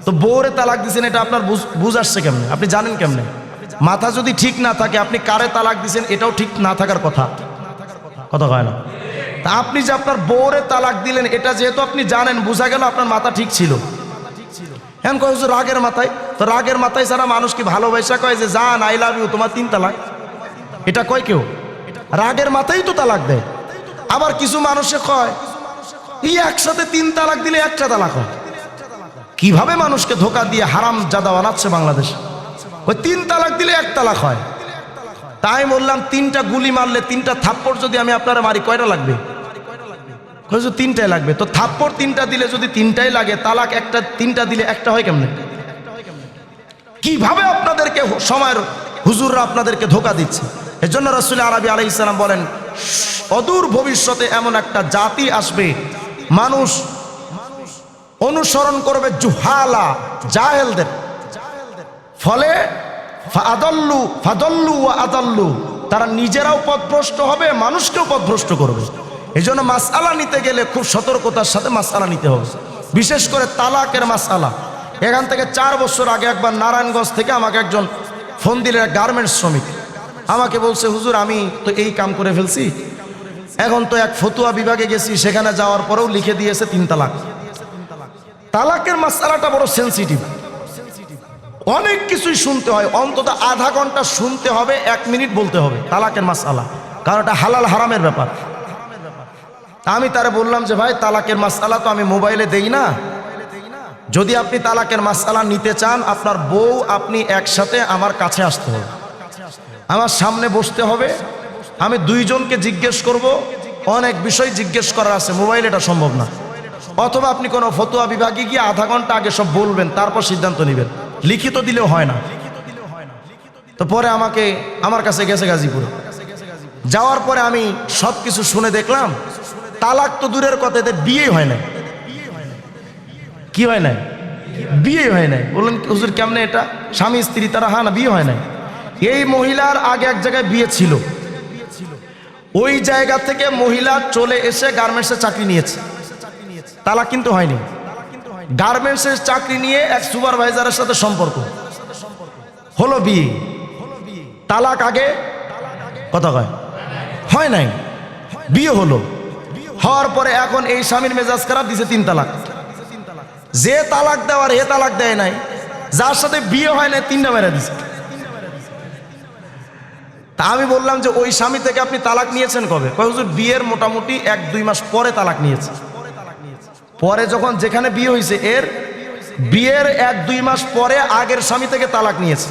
Speaker 1: তো বউরে তালাক দিছেন এটা আপনার বুঝ আসছে কেমনে, আপনি জানেন কেমনে? মাথা যদি ঠিক না থাকে আপনি কারে তালাক দিছেন এটাও ঠিক না থাকার কথা, কথা কয় না। তা আপনি যে আপনার বউরে তালাক দিলেন এটা যেহেতু আপনি জানেন, বোঝা গেল আপনার মাথা ঠিক ছিল। এখন কয় হুজুর রাগের মাথায়, তো রাগের মাথায় ছাড়া মানুষ কি ভালোবাসা কয় যে জান আই লাভ ইউ তোমার 3 তালাক? এটা কয় কেউ? রাগের মাথায় তো তালাক দেয়। আবার কিছু মানুষে কয় এই একসাথে 3 তালাক দিলে একটা তালাক হয়। কিভাবে মানুষকে ধোকা দিয়ে হারাম জাদা বানাচ্ছে বাংলাদেশ। ওই 3 তালাক দিলে 1 তালাক হয়। তাই বললাম 3টা গুলি মারলে 3টা থাপ্পড় যদি আমি আপনারা মারি কয়টা লাগবে? 3টাই লাগবে। তো থাপ্পড় 3টা দিলে যদি 3টাই লাগে, তালাক 3টা দিলে একটা হয় কেমনে? কিভাবে আপনাদেরকে সময়ের হুজুররা আপনাদেরকে ধোকা দিচ্ছে। এজন্য রাসূল আরবি আলাইহিস সালাম বলেন অদূর ভবিষ্যতে এমন একটা জাতি আসবে, মানুষ অনুসরণ করবে জুহালা জাহেলদের, ফলে ফাদাল্লু ওয়া আদাল্লু, তারা নিজেরাও পথভ্রষ্ট হবে মানুষকেও পথভ্রষ্ট করবে। এই জন্য মাসআলা নিতে গেলে খুব সতর্কতার সাথে মাসআলা নিতে হবে, বিশেষ করে তালাকের মাসআলা। এখান থেকে 4 বছর আগে একবার নারায়ণগঞ্জ থেকে আমাকে একজন ফোন দিলেন, গার্মেন্টস শ্রমিক, আমাকে বলছে হুজুর আমি তো এই কাম করে ফেলছি, এখন তো এক ফতুয়া বিভাগে গেছি, সেখানে যাওয়ার পরেও লিখে দিয়েছে 3 তালাক। তালাকের মাসআলাটা বড় সেনসিটিভ, অনেক কিছুই শুনতে হয়, অন্তত আধা ঘন্টা শুনতে হবে, 1 মিনিট বলতে হবে তালাকের মাসআলা, কারণ এটা হালাল হারামের ব্যাপার। আমি তারে বললাম যে ভাই তালাকের মাসআলা তো আমি মোবাইলে দেই না, যদি আপনি তালাকের মাসআলা নিতে চান আপনার বউ আপনি একসাথে আমার কাছে আসতে হবে, আমার সামনে বসতে হবে, আমি 2 জনকে জিজ্ঞেস করব, অনেক বিষয় জিজ্ঞেস করার আছে, মোবাইল এটা সম্ভব না। অথবা আপনি কোনো ফতোয়া বিভাগে গিয়ে আধা ঘন্টা আগে সব বলবেন, তারপর সিদ্ধান্ত নেবেন, লিখিত দিলেও হয় না। তো পরে আমার কাছে গেছে গাজীপুরে, যাওয়ার পরে আমি সব কিছু শুনে দেখলাম তালাক তো দূরের কথা, এদের বিয়ে হয় না। কি হয় নাই? বিয়ে হয় নাই। বললেন হুজুর কেমনে এটা? স্বামী স্ত্রী তারা, হ্যাঁ না, বিয়ে হয় নাই। এই মহিলার আগে এক জায়গায় বিয়ে ছিল, ওই জায়গা থেকে মহিলা চলে এসে গার্মেন্টসে চাকরি নিয়েছে, তালাক কিন্তু হয়নি। গার্মেন্টসের চাকরি নিয়ে এক সুপারভাইজারের সাথে সম্পর্ক হলো, বিয়ে। তালাক আগে কথা কয় হয় নাই, বিয়ে হলো। হওয়ার পরে এখন এই স্বামীর মেজাজ খারাপ, দিছে 3 তালাক। যে তালাক দেওয়ার এ তালাক দেয় নাই, যার সাথে বিয়ে হয় নাই 3টা মেরে দিছে। তা আমি বললাম যে ওই স্বামী থেকে আপনি তালাক নিয়েছেন কবে? কয় হুজুর বিয়ের মোটামুটি 1-2 মাস পরে তালাক নিয়েছে। পরে যখন যেখানে বিয়ে হয়েছে এর বিয়ের 1-2 মাস পরে আগের স্বামী থেকে তালাক নিয়েছে।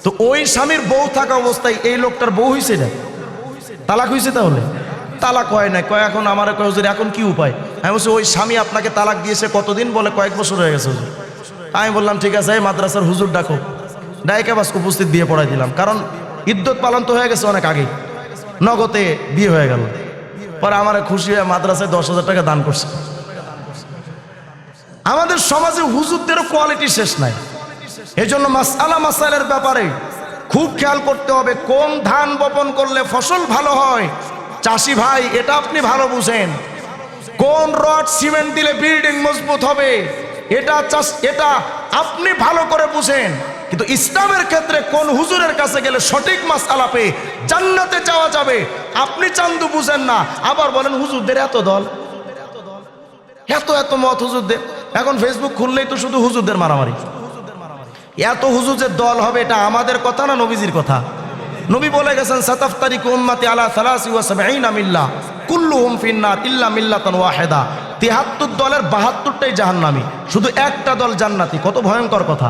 Speaker 1: তো ওই স্বামীর বউ থাকা অবস্থায় এই লোকটার বউ হয়েছে না, তালাক হয়েছে। তাহলে তালাক হয় না। কয় এখন আমার কয় হুজুর এখন কি উপায়? আমি বলছি ওই স্বামী আপনাকে তালাক দিয়েছে কতদিন? বলে কয়েক বছর হয়ে গেছে হুজুর। আমি বললাম ঠিক আছে, এই মাদ্রাসার হুজুর ডাকো, ডাইকা বাস উপস্থিত দিয়ে পড়াই দিলাম, কারণ ইদ্যত পালন তো হয়ে গেছে অনেক আগেই, নগদে বিয়ে হয়ে গেল। পরে আমার খুশি হয়ে মাদ্রাসায় 10,000 টাকা দান করছে। আমাদের সমাজে হুজুরদেরও কোয়ালিটি শেষ নাই। এই জন্য মাসআলা মাসাইলের ব্যাপারে খুব খেয়াল করতে হবে, কোন ধান বপন করলে ফসল ভালো হয়। চাষি ভাই এটা আপনি ভালো বুঝেন, কোন রড সিমেন্ট দিলে বিল্ডিং মজবুত হবে এটা আপনি ভালো করে বুঝেন। কিন্তু ইসলামের ক্ষেত্রে কোন হুজুরের কাছে গেলে সঠিক মাসআলা পেয়ে জান্নাতে যাওয়া যাবে আপনি চান্দু বুঝেন না, আবার বলেন হুজুরদের এত দল, এত মত হুজুরদের। এখন ফেসবুক খুললেই তো শুধু হুজুরদের মারামারি। এত হুজুরের দল হবে, এটা আমাদের কথা না নবীজির কথা? নবী বলে গেছেন সাতাফতারিকু উম্মতি আলা 73 মিল্লাহ কুল্লুহুম ফিন্নার ইল্লা মিল্লাতান ওয়াহিদা। 73 দলের 72টাই জাহান্নামী, শুধু একটা দল জান্নাতি। কত ভয়ঙ্কর কথা!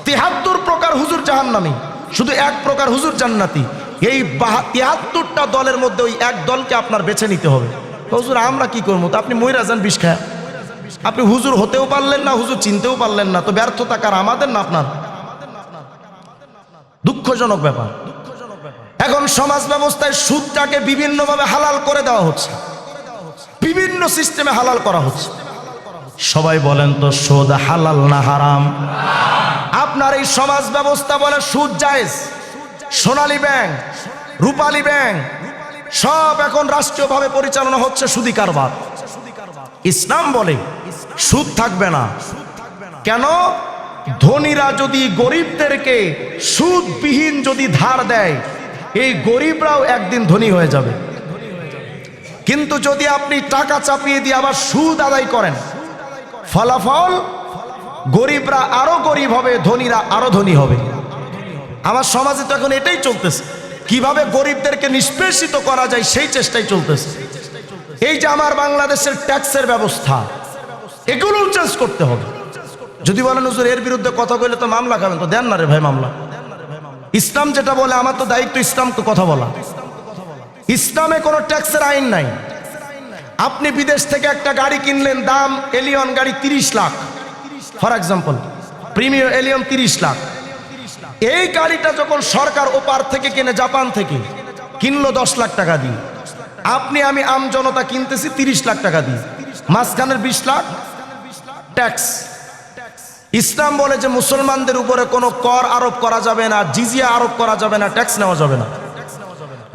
Speaker 1: 73 প্রকার হুজুর জাহান্নামী, শুধু এক প্রকার হুজুর জান্নাতি। এই 73টা দলের মধ্যে ওই এক দলকে আপনার বেছে নিতে হবে। হুজুর আমরা কি করবো? তো আপনি মইরা যান বিষ খায়। আপনি হুজুর হতেও পারলেন না, হুজুর চিনতেও পারলেন না, তো ব্যর্থতা কার? আমাদের না আপনার? দুঃখজনক ব্যাপার। এখন সমাজ ব্যবস্থায় সুদটাকে বিভিন্নভাবে হালাল করে দেওয়া হচ্ছে, বিভিন্ন সিস্টেমে হালাল করা হচ্ছে। সবাই বলেন তো সুদ হালাল না হারাম? আপনার এই সমাজ ব্যবস্থা বলে সুদ জায়েজ। সোনালী ব্যাংক, রূপালী ব্যাংক সব এখন রাষ্ট্রীয়ভাবে পরিচালনা হচ্ছে সুদি কারবার। ইসলাম বলে সুদ থাকবে না। কেন? ধনীরা যদি গরিবদেরকে সুদবিহীন যদি ধার দেয়, এই গরিবরাও একদিন ধনী হয়ে যাবে। কিন্তু যদি আপনি টাকা চাপিয়ে দিয়ে আবার সুদ আদায় করেন, ফলাফল গরিবরা আরো গরিব হবে, ধনীরা আরো ধনী হবে। আমার সমাজে তো এখন এটাই চলতেছে, কিভাবে গরিবদেরকে নিষ্পেষিত করা যায় সেই চেষ্টাই চলতেছে। এই যে আমার বাংলাদেশের ট্যাক্সের ব্যবস্থা, এগুলোও চেঞ্জ করতে হবে। যদি বলেন হুজুর এর বিরুদ্ধে কথা বলে তো মামলা খাবেন, তো দেন না রে ভাই মামলা। ইসলাম যেটা বলে আমার তো দায়িত্ব ইসলামকে কথা বলা। ইসলামে কোনো ট্যাক্সের আইন নাই। আপনি বিদেশ থেকে একটা গাড়ি কিনলেন, দাম এলিয়ন গাড়ি 30 lakh, for example premium Allion 30 lakh. এই গাড়িটা যখন সরকার ওপার থেকে কিনে, জাপান থেকে কিনলো 10 লাখ টাকা দিয়ে, আমি আম জনতা কিনতেছি 30 লাখ টাকা দিয়ে, মাঝখানের 20 লাখ ট্যাক্স। ইসলাম বলে যে মুসলমানদের উপরে কোনো কর আরোপ করা যাবে না, জিজিয়া আরোপ করা যাবে না, ট্যাক্স নেওয়া যাবে না।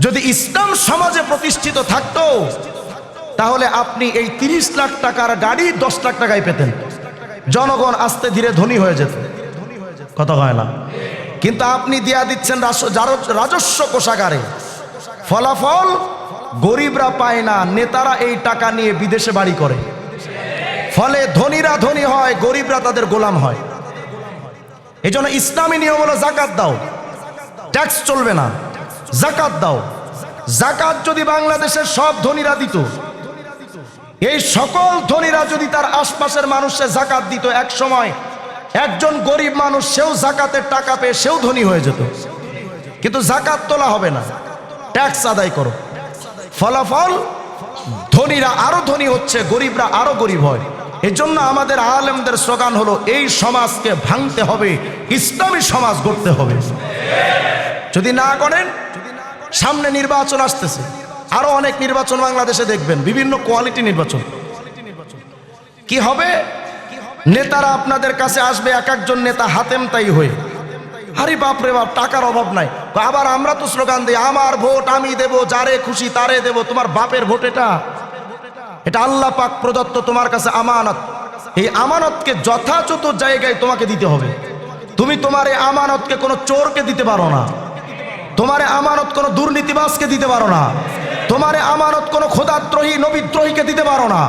Speaker 1: যদি ইসলাম সমাজে প্রতিষ্ঠিত থাকতো তাহলে আপনি এই 30 লাখ টাকার গাড়ি 10 লাখ টাকায় পেতেন, জনগণ আস্তে ধীরে ধনী হয়ে যেত। কথা হয় না? কিন্তু আপনি দিয়া দিচ্ছেন রাজস্ব কোষাগারে, ফলাফল গরিবরা পায় না, নেতারা এই টাকা নিয়ে বিদেশে বাড়ি করে, ফলে ধনীরা ধনী হয়, গরিবরা তাদের গোলাম হয়। এই জন্য ইসলামী নিয়ম হলো জাকাত দাও, ট্যাক্স চলবে না, জাকাত দাও। জাকাত যদি বাংলাদেশের সব ধনীরা দিত, এই সকল ধনীরা যদি তার আশপাশের মানুষে জাকাত দিত, এক সময় একজন গরিব মানুষ সেও জাকাতের টাকা পেয়ে সেও ধনী হয়ে যেত। কিন্তু জাকাত তোলা হবে না, ট্যাক্স আদায় করো। ফলাফল ধনীরা আরো ধনী হচ্ছে, গরিবরা আরো গরিব হয়। এজন্য আমাদের আলেমদের স্লোগান হলো এই সমাজকে ভাঙতে হবে, ইসলামী সমাজ গড়তে হবে। যদি না করেন, সামনে নির্বাচন আসতেছে, আরো অনেক নির্বাচন বাংলাদেশে দেখবেন, বিভিন্ন কোয়ালিটি নির্বাচন। কি হবে? নেতারা আপনাদের কাছে আসবে, এক একজন নেতা হাতেম তাই হয়ে, আরে বাপ রে বাপ, টাকার অভাব নাই। আবার আমরা তো স্লোগান দিই, আমার ভোট আমি দেব, যারে খুশি তারে দেব। তোমার বাপের ভোট এটা, এটা আল্লাহ পাক প্রদত্ত তোমার কাছে আমানত। এই আমানতকে যথাযথ জায়গায় তোমাকে দিতে হবে। তুমি তোমার এই আমানতকে কোনো চোরকে দিতে পারো না, তোমার আমানত কোনো দুর্নীতিবাজকে দিতে পারো না, তোমার আমানত কোনো খোদাদ্রোহী নবীদ্রোহীকে দিতে পারো না,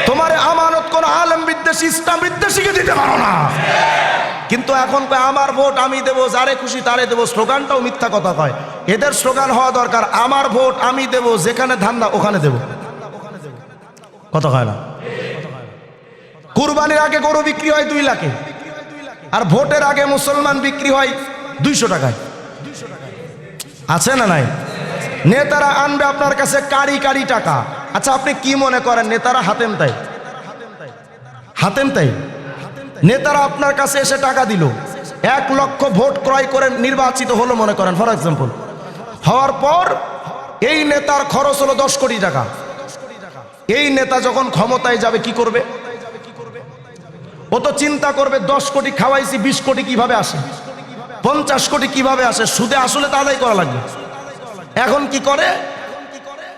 Speaker 1: তোমার আমানত কোনো আলেম বিদ্বেষী ইসলাম বিদ্বেষীকে দিতে পারো না। কিন্তু এখন কয় আমার ভোট আমি দেব, যারে খুশি তারে দেব। স্লোগানটাও মিথ্যা কথা কয়। এদের স্লোগান হওয়া দরকার আমার ভোট আমি দেব, যেখানে ধান্দা ওখানে দেব। কথা হয় না। কুরবানির আগে গরু বিক্রি হয় 2 লাখে, আর ভোটের আগে মুসলমান বিক্রি হয় 200 টাকায়। আছে না নাই? নেতারা আনবে আপনার কাছে কারি কারি টাকা। আচ্ছা, আপনি কি মনে করেন নেতারা হাতেম তাই? হাতেম তাই? নেতারা আপনার কাছে এসে টাকা দিল, 1 লক্ষ ভোট ক্রয় করে নির্বাচিত হলো মনে করেন, ফর এক্সাম্পল। হওয়ার পর এই নেতার খরচ হলো 10 কোটি টাকা। এই নেতা যখন ক্ষমতায় যাবে কি করবে? ও তো চিন্তা করবে 10 কোটি খাওয়াইছি, 20 কোটি কিভাবে আসে, 50 কোটি কিভাবে আসে, সুদে আসলে তা আদায় করা লাগবে। এখন কি করে?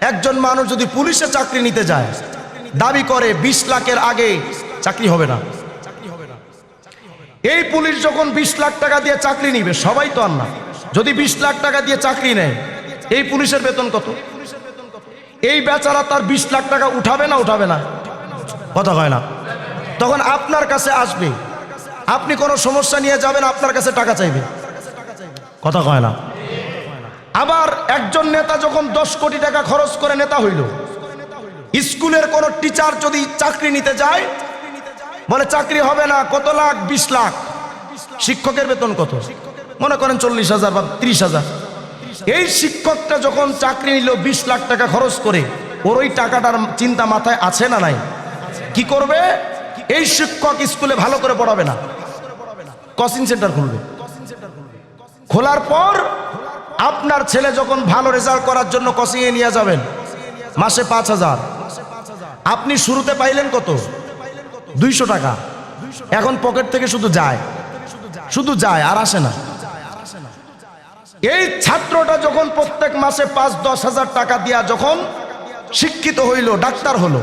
Speaker 1: একজন মানুষ যদি পুলিশে চাকরি নিতে যায়, দাবি করে 20 লাখের আগে চাকরি হবে না। এই পুলিশ যখন 20 লাখ টাকা দিয়ে চাকরি নিবে, সবাই তো আর না, যদি 20 লাখ টাকা দিয়ে চাকরি নেয়, এই পুলিশের বেতন কত? এই বেচারা তার 20 লাখ টাকা উঠাবে না? উঠাবে না? কথা হয় না। তখন আপনার কাছে আসবে, আপনি কোনো সমস্যা নিয়ে যাবেন, আপনার কাছে টাকা চাইবে। কথা কয় না। আবার একজন নেতা যখন 10 কোটি টাকা খরচ করে নেতা হইল, স্কুলের কোন টিচার যদি চাকরি নিতে যায়, বলে চাকরি হবে না, কত লাখ? 20 লাখ। শিক্ষকের বেতন কত? মনে করেন 40,000 বা 30,000। এই শিক্ষকটা যখন চাকরি নিল 20 লাখ টাকা খরচ করে, ওর ওই টাকাটার চিন্তা মাথায় আছে না নাই? কি করবে? এই শিক্ষক স্কুলে ভালো করে পড়াবে না, কোচিং সেন্টার খুলবে। খোলার পর আপনার ছেলে যখন ভালো রেজাল্ট করার জন্য কোচিংয়ে নিয়ে যাবেন, মাসে 5,000। আপনি শুরুতে পাইলেন কত? 200 টাকা। এখন পকেট থেকে শুধু যায়, শুধু যায়, আর আসে না। এই ছাত্রটা যখন প্রত্যেক মাসে 5-10 হাজার টাকা দিয়া যখন শিক্ষিত হইল, ডাক্তার হলো,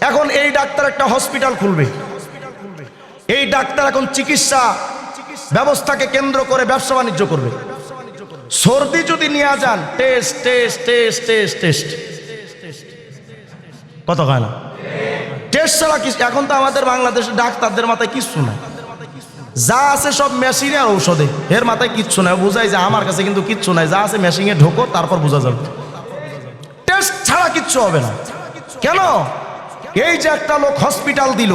Speaker 1: এখন এই ডাক্তার একটা হসপিটাল খুলবে। এই ডাক্তার এখন চিকিৎসা ব্যবস্থাকে কেন্দ্র করে ব্যবসা বাণিজ্য করবে। সর্দি যদি নিয়ে যান, test test test test test, কত হয় না? টেস্ট ছাড়া কিছু এখন তো আমাদের বাংলাদেশের ডাক্তারদের মাথায় কিচ্ছু নাই, যা আছে সব মেশিনে আর ঔষধে, এর মাথায় কিচ্ছু নাই। বোঝাই যে আমার কাছে কিন্তু কিচ্ছু নাই, যা আছে মেশিনে ঢোকো, তারপর বোঝা যাবে। টেস্ট ছাড়া কিচ্ছু হবে না। কেন? এই যে একটা লোক হসপিটাল দিল,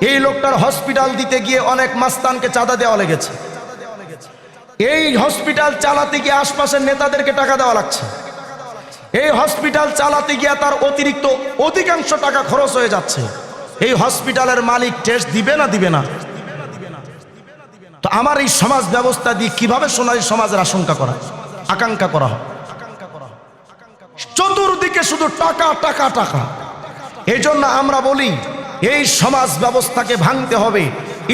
Speaker 1: এই লোকটার হসপিটাল দিতে গিয়ে অনেক মাস্তানকে চাঁদা দেওয়া লেগেছে। এই হসপিটাল চালাতে গিয়ে আশপাশের নেতাদেরকে টাকা দেওয়া লাগছে। এই হসপিটাল চালাতে গিয়ে তার অতিরিক্ত অধিকাংশ টাকা খরচ হয়ে যাচ্ছে। এই হসপিটালের মালিক টেস্ট দিবে না? দিবে না। তো আমার এই সমাজ ব্যবস্থা দিয়ে কিভাবে সোনালী সমাজের আকাঙ্ক্ষা করা হয়? চতুর্দিকে শুধু টাকা টাকা টাকা। এই জন্য আমরা বলি এই সমাজ ব্যবস্থাকে ভাঙতে হবে।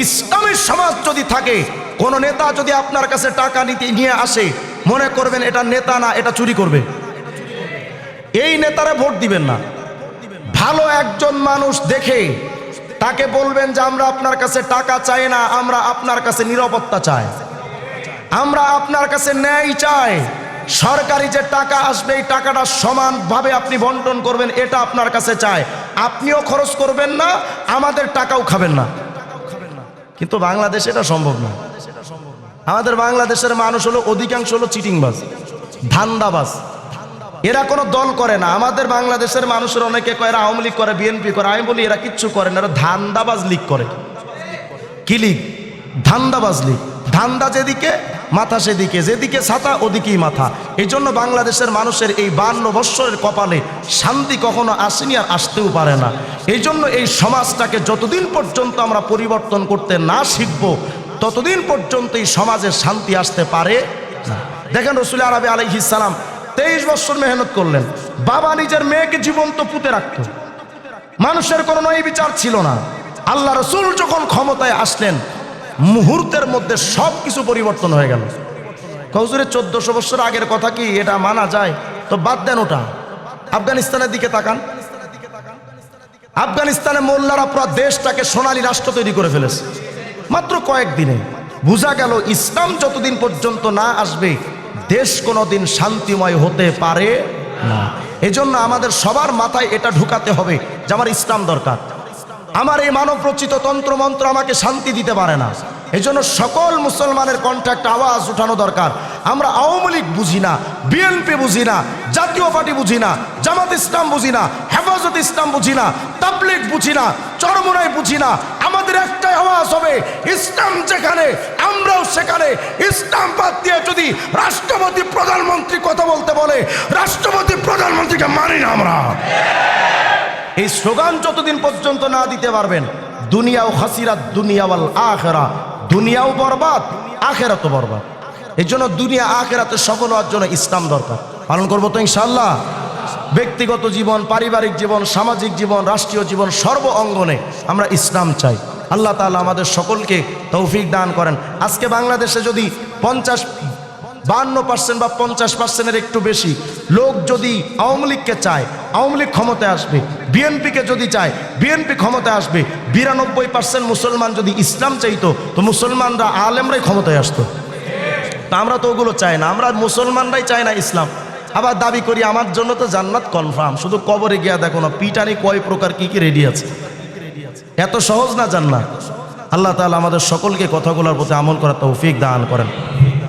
Speaker 1: ইসলামের সমাজ যদি থাকে, কোন নেতা যদি আপনার কাছে টাকা নিয়ে আসে, মনে করবেন এটা নেতা না, এটা চুরি করবে। এই নেতারে ভোট দিবেন না। ভালো একজন মানুষ দেখে তাকে বলবেন যে আমরা আপনার কাছে টাকা চাই না, আমরা আপনার কাছে নিরাপত্তা চাই, আমরা আপনার কাছে ন্যায় চাই। সরকারি যে টাকা আসবে, এই টাকাটা সমানভাবে আপনি বন্টন করবেন, এটা আপনার কাছে চাই। আপনিও খরচ করবেন না, আমাদের টাকাও খাবেন না। কিন্তু বাংলাদেশে এটা সম্ভব না। আমাদের বাংলাদেশের মানুষ হলো অধিকাংশ হলো চিটিংবাজ, ধান্দাবাজ। এরা কোনো দল করে না। আমাদের বাংলাদেশের মানুষের অনেকে কয় এরা আওয়ামী লীগ করে, বিএনপি করে। আমি বলি এরা কিচ্ছু করে না, এরা ধান্দাবাজ লীগ করে। কি লীগ? ধান্দাবাজ লীগ। ধান্দা যেদিকে মাথা সেদিকে, যেদিকে ছাতা ওদিকেই মাথা। এই জন্য বাংলাদেশের মানুষের এই 52 বৎসরের কপালে শান্তি কখনো আসেনি, আর আসতেও পারে না। এই জন্য এই সমাজটাকে যতদিন পর্যন্ত আমরা পরিবর্তন করতে না শিখব, ততদিন পর্যন্ত এই সমাজে শান্তি আসতে পারে না। দেখেন রসুল আরবি আলাইহিস সালাম 23 বছর মেহনত করলেন। বাবা নিজের মেয়েকে জীবন্ত পুঁতে রাখত। মানুষের কোনো নয় বিচার ছিল না। আল্লাহ রসুল যখন ক্ষমতায় আসলেন, মুহূর্তের মধ্যে সব কিছু পরিবর্তন হয়ে গেল। হুজুরে 1400 বছর আগের কথা কি এটা মানা যায়? তো বাদ দেন ওটা। আফগানিস্তানের দিকে তাকান। আফগানিস্তানে মোল্লারা পুরো দেশটাকে সোনালী রাষ্ট্র তৈরি করে ফেলেছে মাত্র কয়েকদিনে। বোঝা গেল ইসলাম যতদিন পর্যন্ত না আসবে, দেশ কোনোদিন শান্তিময় হতে পারে না। এজন্য আমাদের সবার মাথায় এটা ঢুকাতে হবে যে আমার ইসলাম দরকার। আমার এই মানব রচিত তন্ত্রমন্ত্র আমাকে শান্তি দিতে পারে না। এজন্য সকল মুসলমানের কণ্ঠে একটা আওয়াজ উঠানো দরকার। আমরা আওয়ামী লীগ বুঝি না, বিএনপি বুঝি না, জাতীয় পার্টি বুঝি না, জামাত ইসলাম বুঝি না, হেফাজত ইসলাম বুঝি না, তাবলীগ বুঝি না, চরমোনাই বুঝি না। আমাদের একটাই আওয়াজ হবে, ইসলাম যেখানে আমরাও সেখানে। ইসলাম বাদ দিয়ে যদি রাষ্ট্রপতি প্রধানমন্ত্রী কথা বলতে বলে, রাষ্ট্রপতি প্রধানমন্ত্রীকে মানি না আমরা। এই স্লোগান যতদিন পর্যন্ত না দিতে পারবেন, দুনিয়াও খাসিরাত দুনিয়া ওয়াল আখিরা, দুনিয়াও বরবাদ, আখিরাতও বরবাদ। এই জন্য দুনিয়া আখিরাতে সফল হওয়ার জন্য ইসলাম দরকার। পালন করবো তো ইনশাআল্লাহ। ব্যক্তিগত জীবন, পারিবারিক জীবন, সামাজিক জীবন, রাষ্ট্রীয় জীবন, সর্ব অঙ্গনে আমরা ইসলাম চাই। আল্লাহ তাআলা আমাদের সকলকে তৌফিক দান করেন। আজকে বাংলাদেশে যদি 52% বা 50%-এর একটু বেশি লোক যদি আওয়ামী লীগকে চায়, আওয়ামী লীগ ক্ষমতায় আসবে। বিএনপিকে যদি চায়, বিএনপি ক্ষমতায় আসবে। 92% মুসলমান যদি ইসলাম চাইতো, তো মুসলমানরা আলেমরাই ক্ষমতায় আসতো। তা আমরা তো ওগুলো চাই না। আমরা মুসলমানরাই চাই না ইসলাম। আবার দাবি করি আমার জন্য তো জান্নাত কনফার্ম। শুধু কবরে গিয়া দেখো না পিটানি কয় প্রকার কি কি রেডি আছে। এত সহজ না জান্নাত। আল্লাহ তাআলা আমাদের সকলকে কথাগুলোর প্রতি আমল করার তৌফিক দান করেন।